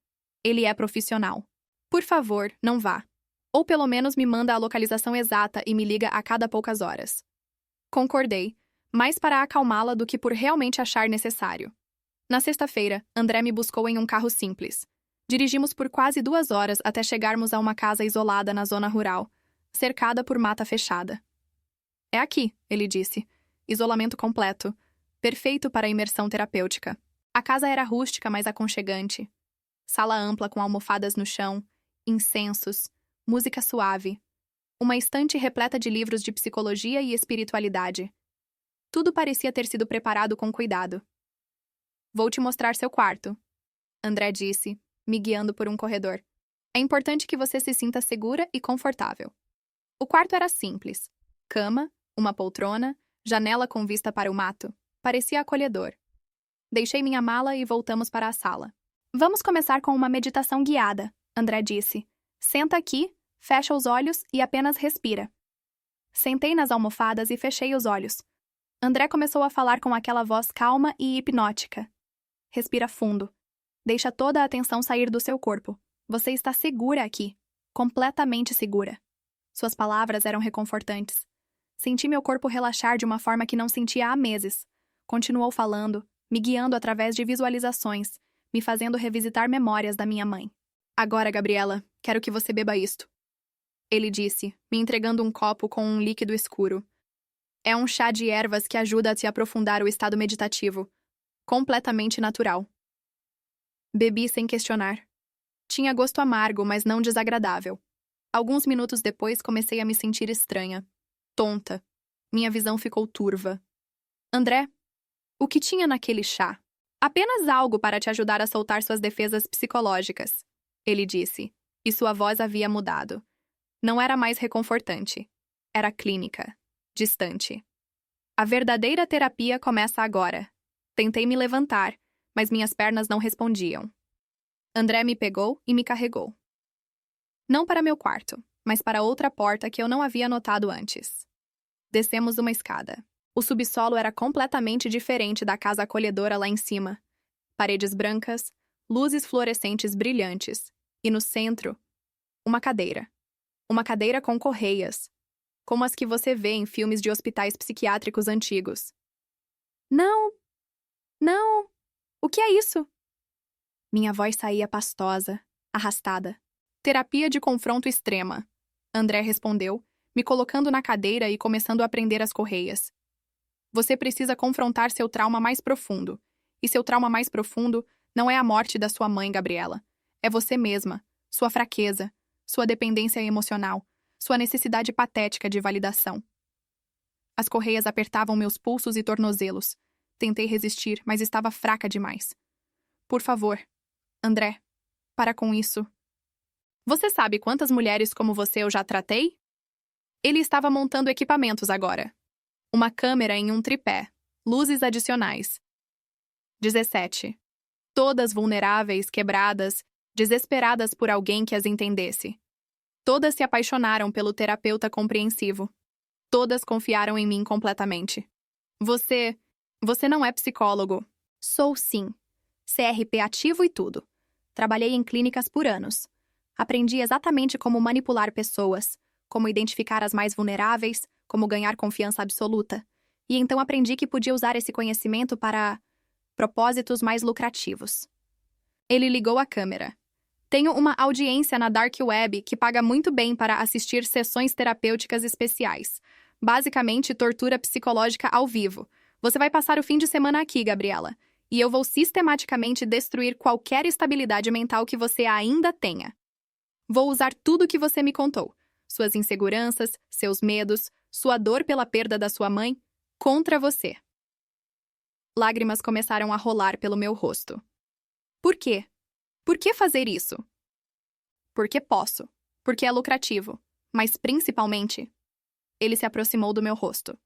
Ele é profissional. Por favor, não vá. Ou pelo menos me manda a localização exata e me liga a cada poucas horas. Concordei, mais para acalmá-la do que por realmente achar necessário. Na sexta-feira, André me buscou em um carro simples. Dirigimos por quase 2 horas até chegarmos a uma casa isolada na zona rural, cercada por mata fechada. É aqui, ele disse. Isolamento completo. Perfeito para a imersão terapêutica. A casa era rústica, mas aconchegante. Sala ampla com almofadas no chão, incensos, música suave. Uma estante repleta de livros de psicologia e espiritualidade. Tudo parecia ter sido preparado com cuidado. Vou te mostrar seu quarto, André disse, me guiando por um corredor. É importante que você se sinta segura e confortável. O quarto era simples. Cama, uma poltrona, janela com vista para o mato. Parecia acolhedor. Deixei minha mala e voltamos para a sala. Vamos começar com uma meditação guiada, André disse. Senta aqui, fecha os olhos e apenas respira. Sentei nas almofadas e fechei os olhos. André começou a falar com aquela voz calma e hipnótica. Respira fundo. Deixa toda a atenção sair do seu corpo. Você está segura aqui. Completamente segura. Suas palavras eram reconfortantes. Senti meu corpo relaxar de uma forma que não sentia há meses. Continuou falando, me guiando através de visualizações, me fazendo revisitar memórias da minha mãe. Agora, Gabriela, quero que você beba isto. Ele disse, me entregando um copo com um líquido escuro. É um chá de ervas que ajuda a te aprofundar o estado meditativo. Completamente natural. Bebi sem questionar. Tinha gosto amargo, mas não desagradável. Alguns minutos depois comecei a me sentir estranha. Tonta. Minha visão ficou turva. André, o que tinha naquele chá? Apenas algo para te ajudar a soltar suas defesas psicológicas, ele disse, e sua voz havia mudado. Não era mais reconfortante. Era clínica. Distante. A verdadeira terapia começa agora. Tentei me levantar, mas minhas pernas não respondiam. André me pegou e me carregou. Não para meu quarto, mas para outra porta que eu não havia notado antes. Descemos uma escada. O subsolo era completamente diferente da casa acolhedora lá em cima. Paredes brancas, luzes fluorescentes brilhantes, e no centro, uma cadeira. Uma cadeira com correias, como as que você vê em filmes de hospitais psiquiátricos antigos. Não! Não! O que é isso? Minha voz saía pastosa, arrastada. Terapia de confronto extrema. André respondeu, me colocando na cadeira e começando a prender as correias. Você precisa confrontar seu trauma mais profundo. E seu trauma mais profundo não é a morte da sua mãe, Gabriela. É você mesma, sua fraqueza, sua dependência emocional, sua necessidade patética de validação. As correias apertavam meus pulsos e tornozelos. Tentei resistir, mas estava fraca demais. Por favor, André, para com isso. Você sabe quantas mulheres como você eu já tratei? Ele estava montando equipamentos agora. Uma câmera em um tripé. Luzes adicionais. 17. Todas vulneráveis, quebradas, desesperadas por alguém que as entendesse. Todas se apaixonaram pelo terapeuta compreensivo. Todas confiaram em mim completamente. Você não é psicólogo. Sou sim. CRP ativo e tudo. Trabalhei em clínicas por anos. Aprendi exatamente como manipular pessoas, como identificar as mais vulneráveis, como ganhar confiança absoluta. E então aprendi que podia usar esse conhecimento para propósitos mais lucrativos. Ele ligou a câmera. Tenho uma audiência na Dark Web que paga muito bem para assistir sessões terapêuticas especiais. Basicamente, tortura psicológica ao vivo. Você vai passar o fim de semana aqui, Gabriela. E eu vou sistematicamente destruir qualquer estabilidade mental que você ainda tenha. Vou usar tudo o que você me contou. Suas inseguranças, seus medos, sua dor pela perda da sua mãe, contra você. Lágrimas começaram a rolar pelo meu rosto. Por quê? Por que fazer isso? Porque posso. Porque é lucrativo. Mas principalmente, ele se aproximou do meu rosto.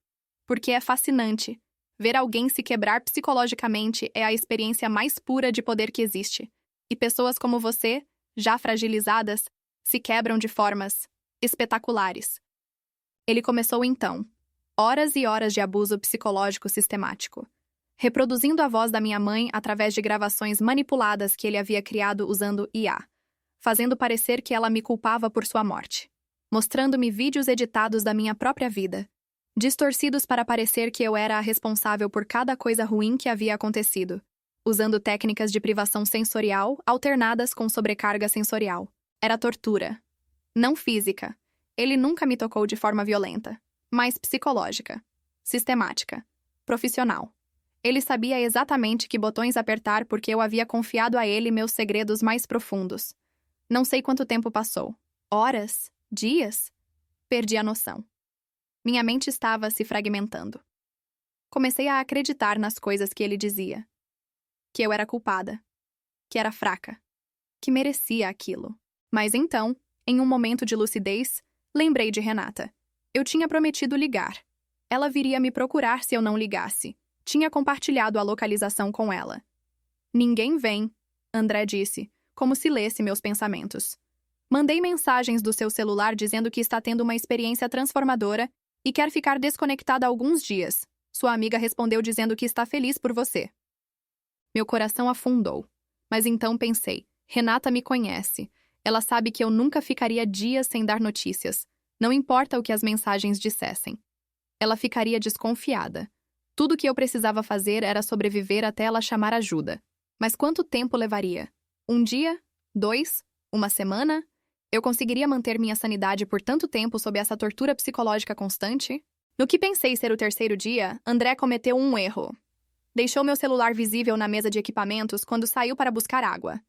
Porque é fascinante. Ver alguém se quebrar psicologicamente é a experiência mais pura de poder que existe. E pessoas como você, já fragilizadas, se quebram de formas espetaculares. Ele começou então. Horas e horas de abuso psicológico sistemático. Reproduzindo a voz da minha mãe através de gravações manipuladas que ele havia criado usando IA. Fazendo parecer que ela me culpava por sua morte. Mostrando-me vídeos editados da minha própria vida. Distorcidos para parecer que eu era a responsável por cada coisa ruim que havia acontecido. Usando técnicas de privação sensorial alternadas com sobrecarga sensorial. Era tortura. Não física. Ele nunca me tocou de forma violenta. Mas psicológica. Sistemática. Profissional. Ele sabia exatamente que botões apertar porque eu havia confiado a ele meus segredos mais profundos. Não sei quanto tempo passou. Horas? Dias? Perdi a noção. Minha mente estava se fragmentando. Comecei a acreditar nas coisas que ele dizia. Que eu era culpada. Que era fraca. Que merecia aquilo. Mas então, em um momento de lucidez, lembrei de Renata. Eu tinha prometido ligar. Ela viria me procurar se eu não ligasse. Tinha compartilhado a localização com ela. Ninguém vem, André disse, como se lesse meus pensamentos. Mandei mensagens do seu celular dizendo que está tendo uma experiência transformadora e quer ficar desconectada alguns dias. Sua amiga respondeu dizendo que está feliz por você. Meu coração afundou, Mas então pensei, Renata me conhece. Ela sabe que eu nunca ficaria dias sem dar notícias. Não importa o que as mensagens dissessem. Ela ficaria desconfiada. Tudo o que eu precisava fazer era sobreviver até ela chamar ajuda. Mas quanto tempo levaria? Um dia? 2? Uma semana? Eu conseguiria manter minha sanidade por tanto tempo sob essa tortura psicológica constante? No que pensei ser o terceiro dia, André cometeu um erro. Deixou meu celular visível na mesa de equipamentos quando saiu para buscar água.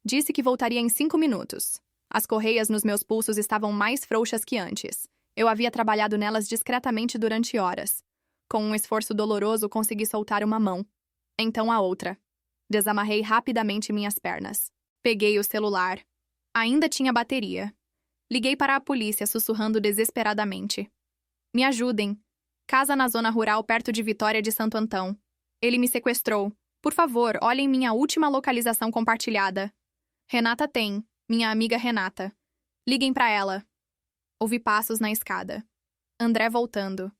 Disse que voltaria em 5 minutos. As correias nos meus pulsos estavam mais frouxas que antes. Eu havia trabalhado nelas discretamente durante horas. Com um esforço doloroso, consegui soltar uma mão. Então a outra. Desamarrei rapidamente minhas pernas. Peguei o celular. Ainda tinha bateria. Liguei para a polícia, sussurrando desesperadamente. Me ajudem. Casa na zona rural perto de Vitória de Santo Antão. Ele me sequestrou. Por favor, olhem minha última localização compartilhada. Renata tem. Minha amiga Renata. Liguem para ela. Ouvi passos na escada. André voltando.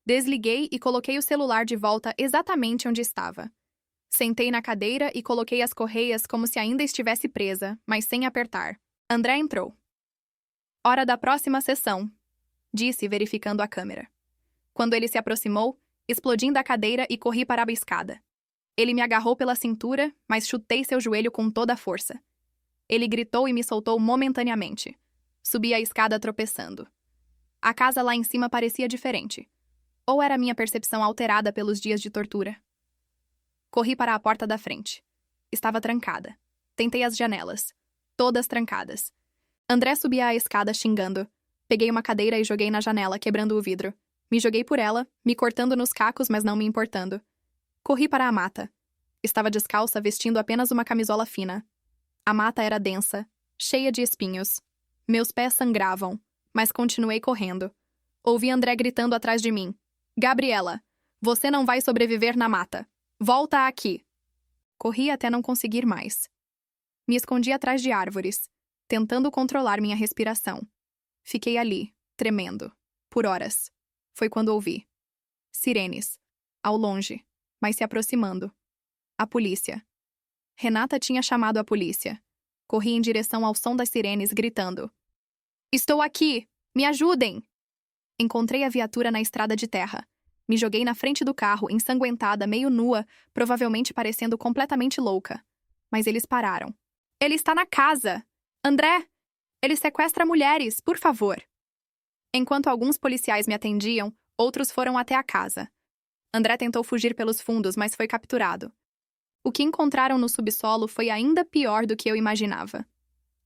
Desliguei e coloquei o celular de volta exatamente onde estava. Sentei na cadeira e coloquei as correias como se ainda estivesse presa, mas sem apertar. André entrou. Hora da próxima sessão, disse, verificando a câmera. Quando ele se aproximou, explodi da cadeira e corri para a escada. Ele me agarrou pela cintura, mas chutei seu joelho com toda a força. Ele gritou e me soltou momentaneamente. Subi a escada tropeçando. A casa lá em cima parecia diferente. Ou era minha percepção alterada pelos dias de tortura? Corri para a porta da frente. Estava trancada. Tentei as janelas. Todas trancadas. André subia a escada xingando. Peguei uma cadeira e joguei na janela, quebrando o vidro. Me joguei por ela, me cortando nos cacos, mas não me importando. Corri para a mata. Estava descalça, vestindo apenas uma camisola fina. A mata era densa, cheia de espinhos. Meus pés sangravam, mas continuei correndo. Ouvi André gritando atrás de mim. Gabriela, você não vai sobreviver na mata. Volta aqui. Corri até não conseguir mais. Me escondi atrás de árvores, tentando controlar minha respiração. Fiquei ali, tremendo, por horas. Foi quando ouvi. Sirenes. Ao longe, mas se aproximando. A polícia. Renata tinha chamado a polícia. Corri em direção ao som das sirenes, gritando. Estou aqui! Me ajudem! Encontrei a viatura na estrada de terra. Me joguei na frente do carro, ensanguentada, meio nua, provavelmente parecendo completamente louca. Mas eles pararam. Ele está na casa! André! Ele sequestra mulheres, por favor! Enquanto alguns policiais me atendiam, outros foram até a casa. André tentou fugir pelos fundos, mas foi capturado. O que encontraram no subsolo foi ainda pior do que eu imaginava.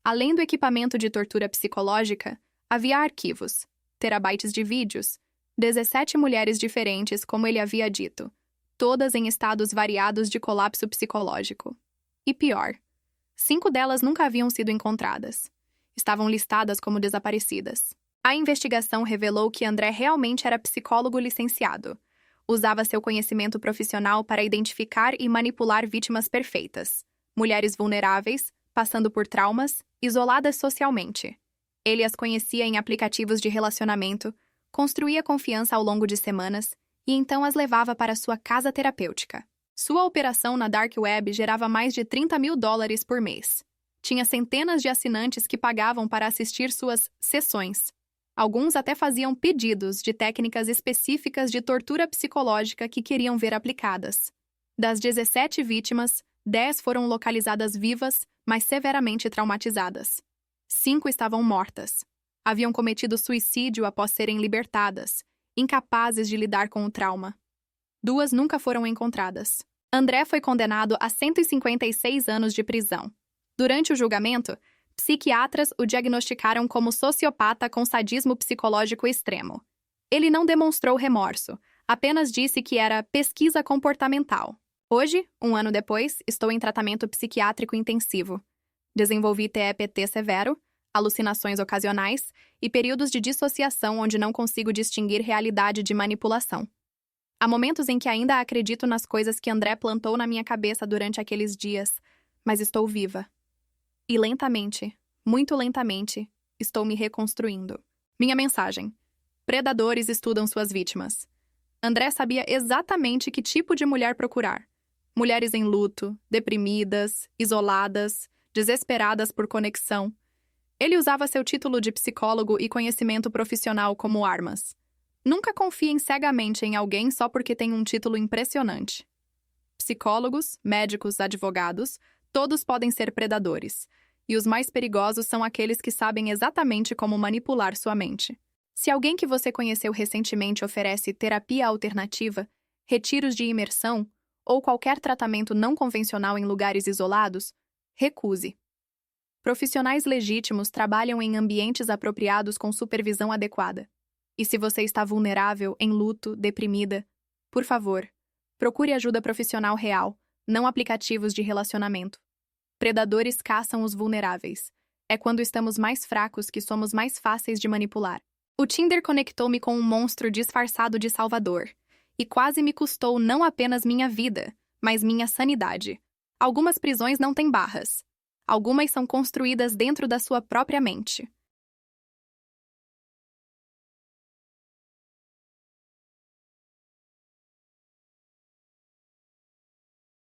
Além do equipamento de tortura psicológica, havia arquivos, terabytes de vídeos, 17 mulheres diferentes, como ele havia dito, todas em estados variados de colapso psicológico. E pior, 5 delas nunca haviam sido encontradas. Estavam listadas como desaparecidas. A investigação revelou que André realmente era psicólogo licenciado. Usava seu conhecimento profissional para identificar e manipular vítimas perfeitas. Mulheres vulneráveis, passando por traumas, isoladas socialmente. Ele as conhecia em aplicativos de relacionamento, construía confiança ao longo de semanas e então as levava para sua casa terapêutica. Sua operação na Dark Web gerava mais de $30 mil por mês. Tinha centenas de assinantes que pagavam para assistir suas sessões. Alguns até faziam pedidos de técnicas específicas de tortura psicológica que queriam ver aplicadas. Das 17 vítimas, 10 foram localizadas vivas, mas severamente traumatizadas. 5 estavam mortas. Haviam cometido suicídio após serem libertadas, incapazes de lidar com o trauma. 2 nunca foram encontradas. André foi condenado a 156 anos de prisão. Durante o julgamento, psiquiatras o diagnosticaram como sociopata com sadismo psicológico extremo. Ele não demonstrou remorso, apenas disse que era pesquisa comportamental. Hoje, 1 ano depois, estou em tratamento psiquiátrico intensivo. Desenvolvi TEPT severo, alucinações ocasionais e períodos de dissociação onde não consigo distinguir realidade de manipulação. Há momentos em que ainda acredito nas coisas que André plantou na minha cabeça durante aqueles dias, mas estou viva. E lentamente, muito lentamente, estou me reconstruindo. Minha mensagem. Predadores estudam suas vítimas. André sabia exatamente que tipo de mulher procurar. Mulheres em luto, deprimidas, isoladas, desesperadas por conexão. Ele usava seu título de psicólogo e conhecimento profissional como armas. Nunca confiem cegamente em alguém só porque tem um título impressionante. Psicólogos, médicos, advogados, todos podem ser predadores. E os mais perigosos são aqueles que sabem exatamente como manipular sua mente. Se alguém que você conheceu recentemente oferece terapia alternativa, retiros de imersão ou qualquer tratamento não convencional em lugares isolados, recuse. Profissionais legítimos trabalham em ambientes apropriados com supervisão adequada. E se você está vulnerável, em luto, deprimida, por favor, procure ajuda profissional real, não aplicativos de relacionamento. Predadores caçam os vulneráveis. É quando estamos mais fracos que somos mais fáceis de manipular. O Tinder conectou-me com um monstro disfarçado de salvador. E quase me custou não apenas minha vida, mas minha sanidade. Algumas prisões não têm barras. Algumas são construídas dentro da sua própria mente.